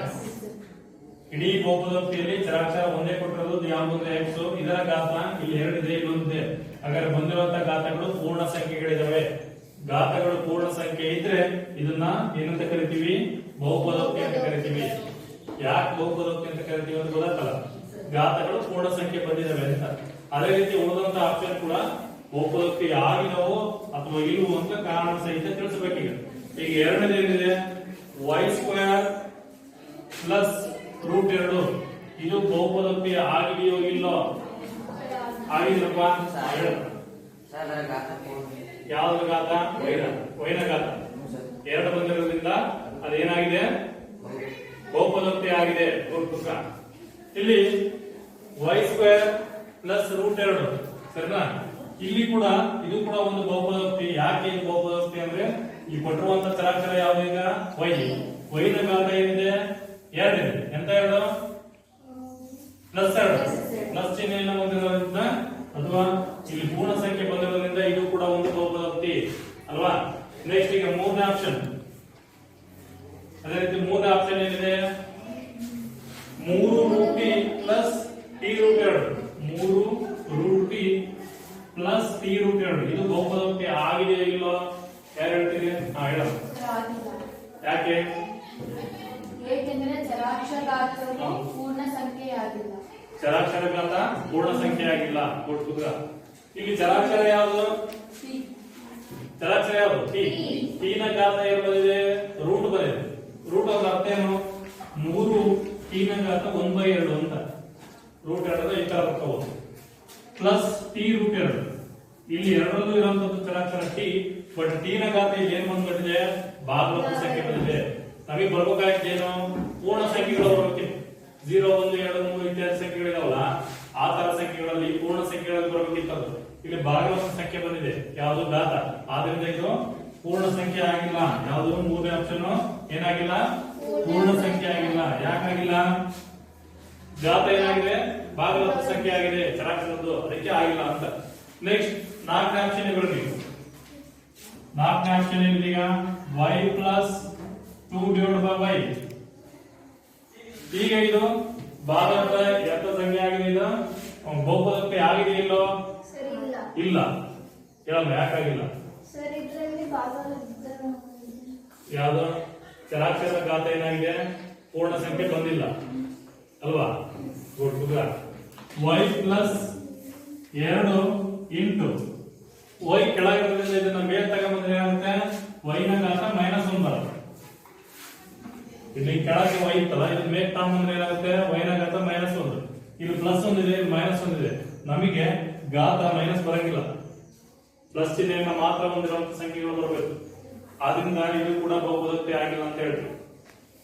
ಇಡೀ ಬಹುಪದೋಕ್ತಿಯಲ್ಲಿ ಚರಾಕ್ಷರ ಒಂದೇ ಕೊಟ್ಟಿರೋದು ಯಾವ್ದು ಎಕ್ಸ್. ಇದರ ಘಾತ ಇಲ್ಲಿ ಎರಡಿದೆ, ಇಲ್ಲೊಂದಿದೆ. ಹಾಗಾದ್ರೆ ಬಂದಿರುವಂತಹ ಘಾತಗಳು ಪೂರ್ಣ ಸಂಖ್ಯೆಗಳಿದಾವೆ. ಘಾತಗಳು ಪೂರ್ಣ ಸಂಖ್ಯೆ ಇದ್ರೆ ಇದನ್ನ ಏನಂತ ಕರಿತೀವಿ? ಬಹುಪದೋಕ್ತಿ ಅಂತ ಕರಿತೀವಿ. ಯಾಕೆ ಬಹುಪದೋಕ್ತಿ ಅಂತ ಕರಿತೀವಿ ಅಂತ ಗೊತ್ತಾಗಲ್ಲ. ಘಾತಗಳು ಪೂರ್ಣ ಸಂಖ್ಯೆ ಬಂದಿದಾವೆ ಅಂತ. ಅದೇ ರೀತಿ ಉಳಿದಂತ ಆಪ್ಷನ್ ಕೂಡ ಬಹುಪದೋಕ್ತಿ ಆಗಿದವೋ ಅಥವಾ ಇಲ್ವೋ ಅಂತ ಕಾರಣ ಸಹಿತ ತಿಳಿಸಬೇಕೀಗ. ಈಗ ಎರಡನೇದು ಏನಿದೆ? y square plus root 2. ಇದು ಬಹುಪದೋಕ್ತಿ ಆಗಿದೆಯೋ ಇಲ್ಲೋ? ಆಗಿದ್ರಪ್ಪ ಯಾವ್ದು ಘಾತ? ವೈನ ಘಾತ. ಎರಡು ಬಂದಿರೋದ್ರಿಂದ ಅದೇನಾಗಿದೆ? ಬಹುಪದೋಕ್ತಿ ಆಗಿದೆ. ಇಲ್ಲಿ y ಸ್ಕ್ವೇರ್ ಪ್ಲಸ್ ರೂಟ್ 2 ಸರಿನಾ? ಇಲ್ಲಿ ಕೂಡ ಇದು ಕೂಡ ಒಂದು ಬಹುಪದೋಕ್ತಿ. ಯಾಕೆ ಇದು ಬಹುಪದೋಕ್ತಿ ಅಂದ್ರೆ ಈ ಕೊಟ್ಟಿರುವಂತ ಚರಾಕ್ಷರ ಯಾವ್ದು? ಈಗ y ನ ಘಾತ ಏನಿದೆ? 2 ಇದೆ. ಎಂತ 2? ಪ್ಲಸ್ 2. ಪ್ಲಸ್ ಚಿಹ್ನೆಯನ್ನು ಹೊಂದಿರೋದ್ರಿಂದ ಅಥವಾ ಇಲ್ಲಿ ಪೂರ್ಣ ಸಂಖ್ಯೆ ಬಂದಿರೋದ್ರಿಂದ ಇದು ಕೂಡ ಒಂದು ಬಹುಪದೋಕ್ತಿ ಅಲ್ವಾ? ನೆಕ್ಸ್ಟ್ ಈಗ ಮೂರನೇ ಆಪ್ಷನ್. ಅದೇ ರೀತಿ ಮೂರನೇ ಆಪ್ಷನ್ ಏನಿದೆ? 3 root t plus t root 2. 3 root t plus t root 2 ಇದು ಬಹುಪದೋಕ್ತಿ ಆಗಿದೆಯೋ ಇಲ್ಲೋ? ಯಾರು ಹೇಳ್ತೀರಿ? ಹೇಳ. ಯಾಕೆ? ಏಕೆಂದ್ರೆ ಚರಾಕ್ಷರ ಘಾತವು ಪೂರ್ಣ ಸಂಖ್ಯೆಯಾಗಿಲ್ಲ. ಚರಾಕ್ಷರ ಘಾತ ಪೂರ್ಣ ಸಂಖ್ಯೆ ಆಗಿಲ್ಲ. ಇಲ್ಲಿ ಚರಾಕ್ಷರ ಯಾವುದು? ಚರಾಕ್ಷರ ಯಾವುದು? ಟಿ ನ ಘಾತ ಏನು ಬಂದಿದೆ? ರೂಟ್ ಬಂದಿದೆ. ರೂಟ್ ಅಂದ್ರೆ ಅರ್ಥ ಏನು? 3 ಟಿ ನ ಘಾತ 1/2 ಅಂತ. ರೂಟ್ 2 ಈ ತರ ಬರ್ಕೋಬಹುದು. Plus t root 2. ಇಲ್ಲಿ ಎರಡರಲ್ಲೂ ಇರುವಂತದ್ದು ಚರಾಕ್ಷರ ಟಿ. ಬಟ್ ಟಿ ನ ಘಾತ ಇಲ್ಲಿ ಏನ್ ಬಂದ್ಬಿಟ್ಟಿದೆ? ಭಾಗಲಬ್ಧ ಸಂಖ್ಯೆ ಬಂದಿದೆ. ನಮಗೆ ಬರ್ಬೇಕಾಗಿದ್ದೇನು? ಪೂರ್ಣ ಸಂಖ್ಯೆಗಳು ಬರ್ಬೇಕಿತ್ತು. 0 1 2 3 ಇತ್ಯಾದಿ ಸಂಖ್ಯೆಗಳಿದಾವಲ್ಲ, ಆ ತರ ಸಂಖ್ಯೆಗಳಲ್ಲಿ ಪೂರ್ಣ ಸಂಖ್ಯೆಗಳಲ್ಲಿ ಬರ್ಬೇಕಿತ್ತು. ಇಲ್ಲಿ ಭಾಗಲಬ್ಧ ಸಂಖ್ಯೆ ಬಂದಿದೆ. ಯಾವುದು? ಘಾತ. ಆದ್ರಿಂದ ಇದು ಪೂರ್ಣ ಸಂಖ್ಯೆ ಆಗಿಲ್ಲ. ಯಾವುದು? ಮೂರನೇ ಆಪ್ಷನ್ ಏನಾಗಿಲ್ಲ? ಪೂರ್ಣ ಸಂಖ್ಯೆ ಆಗಿಲ್ಲ. ಯಾಕಾಗಿಲ್ಲ? ಘಾತ ಏನಾಗಿದೆ? ಭಾಗಲಬ್ಧ ಸಂಖ್ಯೆ ಆಗಿದೆ ಚರಾಕ್ಷರದ್ದು, ಅದಕ್ಕೆ ಆಗಿಲ್ಲ ಅಂತ. ನೆಕ್ಸ್ಟ್ ನಾಲ್ಕನೇ ಆಪ್ಷನ್ ಬರಲಿ. ನಾಲ್ಕನೇ ಆಪ್ಷನ್ ಏನಿದೆ? ಈಗ y ಪ್ಲಸ್ 2/y. ಈಗ ಇದು ಭಾಗಲಬ್ಧ ఎంత ಸಂಖ್ಯೆ ಆಗಿದೆ? ಇದು ಬಹುಪದೋಕ್ತಿ ಆಗಿದೆ ಇಲ್ಲೋ? ಇಲ್ಲ. ಹೇಳಲ್ಲ ಯಾಕಾಗಿಲ್ಲ? ಯಾವುದು? ಚರಾಕ್ಷರ ಘಾತ ಏನಾಗಿದೆ? ಪೂರ್ಣ ಸಂಖ್ಯೆ ಬಂದಿಲ್ಲ ಅಲ್ವಾ? y ಪ್ಲಸ್ 2 ಇಂಟು y ಕೆಳಗಿರೋದ್ರಿಂದ ಇದನ್ನ ಮೇಲೆ ತಗೊಂಡ್ಬಂದ್ರೆ ಏನಾಗುತ್ತೆ? y ನ ಘಾತ -1 ಬರುತ್ತೆ. ಇಲ್ಲಿ ಕೆಳಗೆ y ಇತ್ತಲ್ಲ, ಇದು ಮೇಲೆ ತಗೊಂಡ್ಬಂದ್ರೆ ಏನಾಗುತ್ತೆ? y ನ ಘಾತ -1. ಇಲ್ಲಿ ಪ್ಲಸ್ 1 ಇದೆ, -1 ಇದೆ. ನಮಗೆ ಘಾತ ಮೈನಸ್ ಬರಂಗಿಲ್ಲ. ಪ್ಲಸ್ ಚಿಹ್ನೆಯನ್ನ ಮಾತ್ರ ಹೊಂದಿರುವಂತ ಸಂಖ್ಯೆಗಳು ಬರಬೇಕು. ಆದ್ರಿಂದ ಇದು ಕೂಡ ಬಹುಪದೋಕ್ತಿ ಆಗಿಲ್ಲ ಅಂತ ಹೇಳ್ತೀವಿ.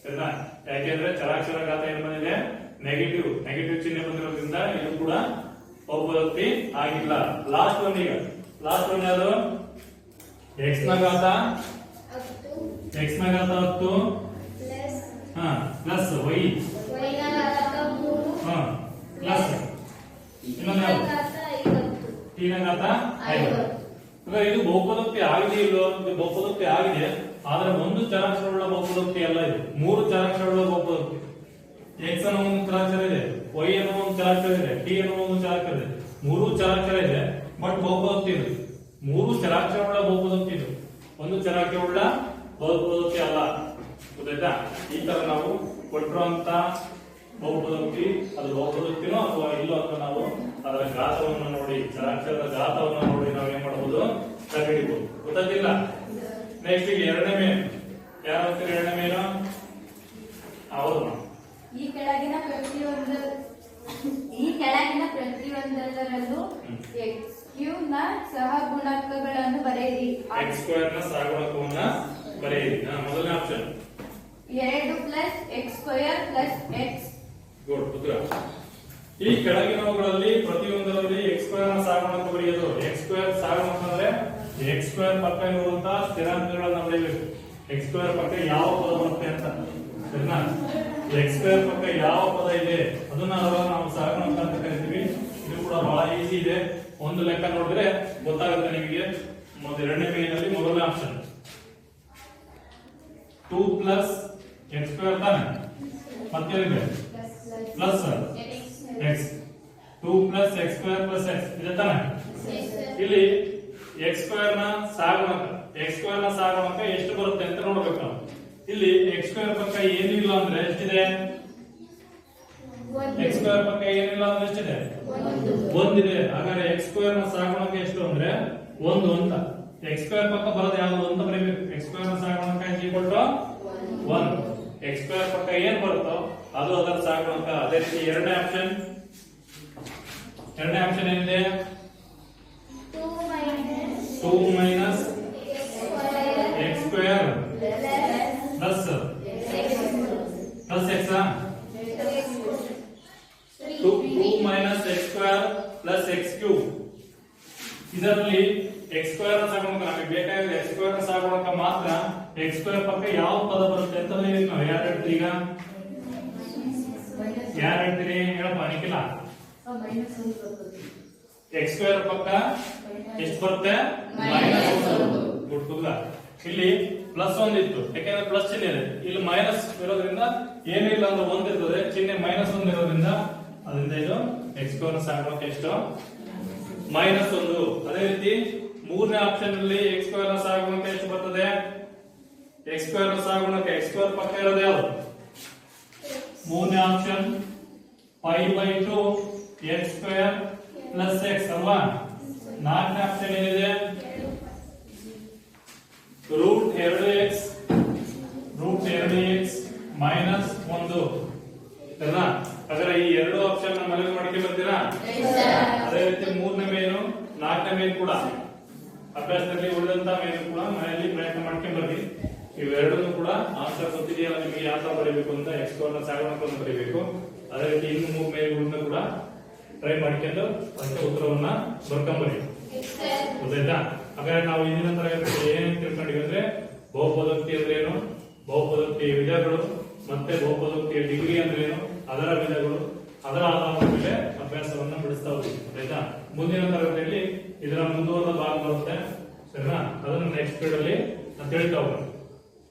ಸರಿನಾ? ಯಾಕೆಂದ್ರೆ ಚರಾಕ್ಷರ ಘಾತ ಏನು ಬಂದಿದೆ? ನೆಗೆಟಿವ್ ಚಿಹ್ನೆ ಬಂದಿರೋದ್ರಿಂದ ಇದು ಕೂಡ ಬಹುಪದೋಕ್ತಿ ಆಗಿಲ್ಲ. ಲಾಸ್ಟ್ ಒನ್ ಯಾವುದು? x ನ ಘಾತ 10 ಪ್ಲಸ್ y ಪ್ಲಸ್ ಟಿ ನ ಘಾತ 50. ಇದು ಬಹುಪದೋಕ್ತಿ ಆಗಿದೆ ಇಲ್ಲೋ? ಇದು ಬಹುಪದೋಕ್ತಿ ಆಗಿದೆ. ಆದ್ರೆ ಒಂದು ಚರಾಕ್ಷರವುಳ್ಳ ಬಹುಪದೋಕ್ತಿ ಅಲ್ಲ. ಇದು 3 ಚರಾಕ್ಷರವುಳ್ಳ ಬಹುಪದೋಕ್ತಿ. x ಅನ್ನೋ ಒಂದು ಚರಾಕ್ಷರ ಇದೆ, y ಅನ್ನೋ ಒಂದು ಚರಾಕ್ಷರ ಇದೆ, t ಅನ್ನೋ ಒಂದು ಚರಾಕ್ಷರ ಇದೆ. 3 ಚರಾಕ್ಷರ ಇದೆ, ಬಟ್ ಬಹುಪದೋಕ್ತಿ ಇದು. 3 ಚರಾಕ್ಷರವುಳ್ಳ ಬಹುಪದೋಕ್ತಿ ಇದು. ಒಂದು ಚರಾಕ್ಷರವುಳ್ಳ ಬಹುಪದೋಕ್ತಿ ಅಲ್ಲ. ಗೊತ್ತಾಯ್ತಾ? ಈ ತರ ನಾವು ಕೊಟ್ಟಿರುವಂತ ಬಹುಪದೋಕ್ತಿ ಅದು ಬಹುಪದೋಕ್ತಿನೋ ಅಥವಾ ಇಲ್ಲೋ ಅಂತ ನಾವು ಅದರ ಘಾತವನ್ನು ನೋಡಿ, ಚರಾಕ್ಷರದ ಘಾತವನ್ನು ನೋಡಿ ನಾವು ಏನ್ ಮಾಡಬಹುದು? ಕಂಡುಹಿಡಿಬಹುದು. ಗೊತ್ತಾಗಿಲ್ಲ? ನೆಕ್ಸ್ಟ್ ಈಗ ಎರಡನೇ ಮೇನ್ ಯಾರು? ಎರಡನೇ ಮೇನು ಹೌದು. ಈ ಕೆಳಗಿನ ಪ್ರತಿಯೊಂದರಲ್ಲೂ x³ ನ ಸಹಗುಣಕಗಳನ್ನು ಬರೆಯಿರಿ. x² ನ ಸಹಗುಣಕವನ್ನ ಬರೆಯಿರಿ. ಮೊದಲನೇ option 2 plus x² plus x. Good. ಉತ್ತರ. ಈ ಕೆಳಗಿನವುಗಳಲ್ಲಿ ಪ್ರತಿಯೊಂದರಲ್ಲಿ x² ನ ಸಹಗುಣಕ ಬರೆಯೋದು. x² ಸಹಗುಣಕ ಅಂದ್ರೆ x² ಪಕ್ಕ ಇರುವಂತಹ ಸ್ಥಿರಾಂಕಗಳನ್ನ ಬರೆಯಬೇಕು. x² ಪಕ್ಕ ಯಾವ ಪದ ಬರುತ್ತೆ ಅಂತ. ಸರಿನಾ? x² ಪಕ್ಕ ಯಾವ ಪದ ಇದೆ ಅದನ್ನ ನಾವು ಸಹಗುಣಕ ಅಂತ ಕರಿತೀವಿ. ಇದು ಕೂಡ ಬಹಳ ಈಸಿ ಇದೆ. ಒಂದು ಲೆಕ್ಕ ನೋಡಿದ್ರೆ ಗೊತ್ತಾಗುತ್ತೆ ನಿಮಗೆ. ಎರಡನೇ ಮೇನಲ್ಲಿ ಮೊದಲನೇ ಆಪ್ಷನ್ 2 ಪ್ಲಸ್ ಎಕ್ಸ್ ಸ್ಕ್ವೇರ್ ತಾನೆ, ಮತ್ತೇನಿದೆ plus x, 2 plus x square plus x ಇದೆ ತಾನೆ. ಇಲ್ಲಿ ಎಕ್ಸ್ ಸ್ಕ್ವೇರ್ ನ ಸಾಗುಣಕ ಎಷ್ಟು ಬರುತ್ತೆ ಅಂತ ನೋಡ್ಬೇಕು ನಾವು. ಇಲ್ಲಿ ಎಕ್ಸ್ ಸ್ಕ್ವೇರ್ ಪಕ್ಕ ಏನಿಲ್ಲ ಅಂದ್ರೆ ಎಷ್ಟಿದೆ, ಎಕ್ಸ್ ಸ್ಕ್ವೇರ್ ಪಕ್ಕ ಏನಿಲ್ಲ ಅಂದ್ರೆ ಎಷ್ಟಿದೆ, ಒಂದಿದೆ. ಹಾಗಾದ್ರೆ ಎಕ್ಸ್ ಸ್ಕ್ವೇರ್ ನ ಸಾಗುಣಕ ಎಷ್ಟು ಅಂದ್ರೆ 1 ಅಂತ. ಎಕ್ಸ್ ಸ್ಕ್ವೇರ್ ಪಕ್ಕ ಬರೋದು ಯಾವುದು ಅಂತ ಬರೀಬೇಕು. ಎಕ್ಸ್ ಸ್ಕ್ವೇರ್ ನ ಸಾಗುಣಕ ಈಕ್ವಲ್ ಟು 1. ಎಕ್ಸ್ ಸ್ಕ್ವೇರ್ ಪಕ್ಕ ಏನ್ ಬರುತ್ತೋ ಅದು ಅದರ ಸಾಗುಣಕ. ಅದೇ ರೀತಿ ಎರಡನೇ ಆಪ್ಷನ್ ಏನಿದೆ, 2 minus X square plus x, 2 minus X square plus X cube. ಇದರಲ್ಲಿ ಎಕ್ಸ್ ಸ್ಕ್ವೇರ್ ನ ಸಾಗುಣಕ ನಮಗೆ ಬೇಕಾಗಿರೋ ಎಕ್ಸ್ ಸ್ಕ್ವೇರ್ ನ ಸಾಗುಣಕ ಮಾತ್ರ. ಎಕ್ಸ್ ಸ್ಕ್ವೇರ್ ಪಕ್ಕ ಯಾವ ಪದ ಬರುತ್ತೆ ಅಂತ ಹೇಳಿದ್ವಿ ನಾವು. ಯಾರು ಹೇಳ್ತೀರಿ ಈಗ, ಯಾರು ಹೇಳ್ತೀರಿ ಹೇಳಪ್ಪ ನಿಖಿಲ. ಎಕ್ಸ್ ಸ್ಕ್ವೇರ್ ಪಕ್ಕ ಎಷ್ಟು ಬರುತ್ತೆ, -1. ಇಲ್ಲಿ ಪ್ಲಸ್ 1 ಇತ್ತು, ಯಾಕೆಂದ್ರೆ ಪ್ಲಸ್ ಚಿಹ್ನೆ ಇದೆ. ಇಲ್ಲಿ ಮೈನಸ್ ಇರೋದ್ರಿಂದ ಏನಿಲ್ಲ ಅಂದ್ರೆ 1 ಇರ್ತದೆ, ಚಿಹ್ನೆ -1 ಇರೋದ್ರಿಂದ ಅದರಿಂದ ಇದು ಎಕ್ಸ್ ಸ್ಕ್ವೇರ್ ಸಾಗುಣಕ ಎಷ್ಟು, -1. ಅದೇ ರೀತಿ ಮೂರನೇ ಆಪ್ಷನ್ ಅಲ್ಲಿ ಎಕ್ಸ್ ಸ್ಕ್ವೇರ್ ನ ಸಾಗುಣಕ ಎಷ್ಟು ಬರ್ತದೆ, ಎಕ್ಸ್ ಸ್ಕ್ವೇರ್ ನ ಸಾಗುಣಕ ಎಕ್ಸ್ ಸ್ಕ್ವೇರ್ ಪಕ್ಕ ಇರೋದು ಯಾವುದು, ಮೂರನೇ option 5/2 X square plus X ಅಲ್ವಾ. ನಾಲ್ಕನೇ ಆಪ್ಷನ್ ಏನಿದೆ, √2x ಮೈನಸ್ 1 ಅಲ್ಲ. ಹಾಗಾದ್ರೆ ಈ ಎರಡು ಆಪ್ಷನ್ ಮನೆಗೆ ಮಾಡ್ಕೊಂಡು ಬರ್ತೀರಾ. ಅದೇ ರೀತಿ ಮೂರನೇ ಮೇನು ನಾಲ್ಕನೇ ಮೇನ್ ಕೂಡ ಅಭ್ಯಾಸದಲ್ಲಿ ಉಳಿದಂತ ಮೇನು ಕೂಡ ಮನೆಯಲ್ಲಿ ಪ್ರಯತ್ನ ಮಾಡ್ಕೊಂಡು ಬರ್ರಿ. ಇವೆರಡನ್ನು ಕೂಡ ಆನ್ಸರ್ ಗೊತ್ತಿದೆಯಲ್ಲ ನಿಮಗೆ ಯಾವ ತರ ಬರೀಬೇಕು ಅಂತ. ಎಕ್ಸ್ ಸ್ಕ್ವೇರ್ ನ ಸಾಗುಣಕವನ್ನು ಬರೀಬೇಕು. ಅದೇ ರೀತಿ ಇನ್ನು 3 ಮೇಲ್ಗಳನ್ನ ಕೂಡ ಟ್ರೈ ಮಾಡ್ಕೊಂಡು ಅದಕ್ಕೆ ಉತ್ತರವನ್ನ ಬರ್ಕೊಂಬರಿ. ಗೊತ್ತಾಯ್ತಾ. ಹಾಗಾದ್ರೆ ನಾವು ಇಂದಿನ ತರಗತಿಯಲ್ಲಿ ಏನೇನು ತಿಳ್ಕೊಂಡಿವಿ ಅಂದ್ರೆ ಬಹುಪದೋಕ್ತಿ ಅಂದ್ರೆ ಏನು, ಬಹುಪದೋಕ್ತಿಯ ವಿಧಗಳು, ಮತ್ತೆ ಬಹುಪದೋಕ್ತಿಯ ಡಿಗ್ರಿ ಅಂದ್ರೆ ಏನು, ಅದರ ವಿಧಗಳು, ಅದರ ಆಧಾರದ ಮೇಲೆ ಅಭ್ಯಾಸವನ್ನ ಬಿಡಿಸ್ತಾ ಹೋಗಿ. ಆಯ್ತಾ. ಮುಂದಿನ ತರಗತಿಯಲ್ಲಿ ಇದರ ಮುಂದುವರೆದ ಭಾಗ ಬರುತ್ತೆ, ಸರಿನಾ. ಅದನ್ನು ನೆಕ್ಸ್ಟ್ ಪೀರಿಯಡ್ ಅಲ್ಲಿ ತಿಳಿತಾ ಹೋಗೋಣ.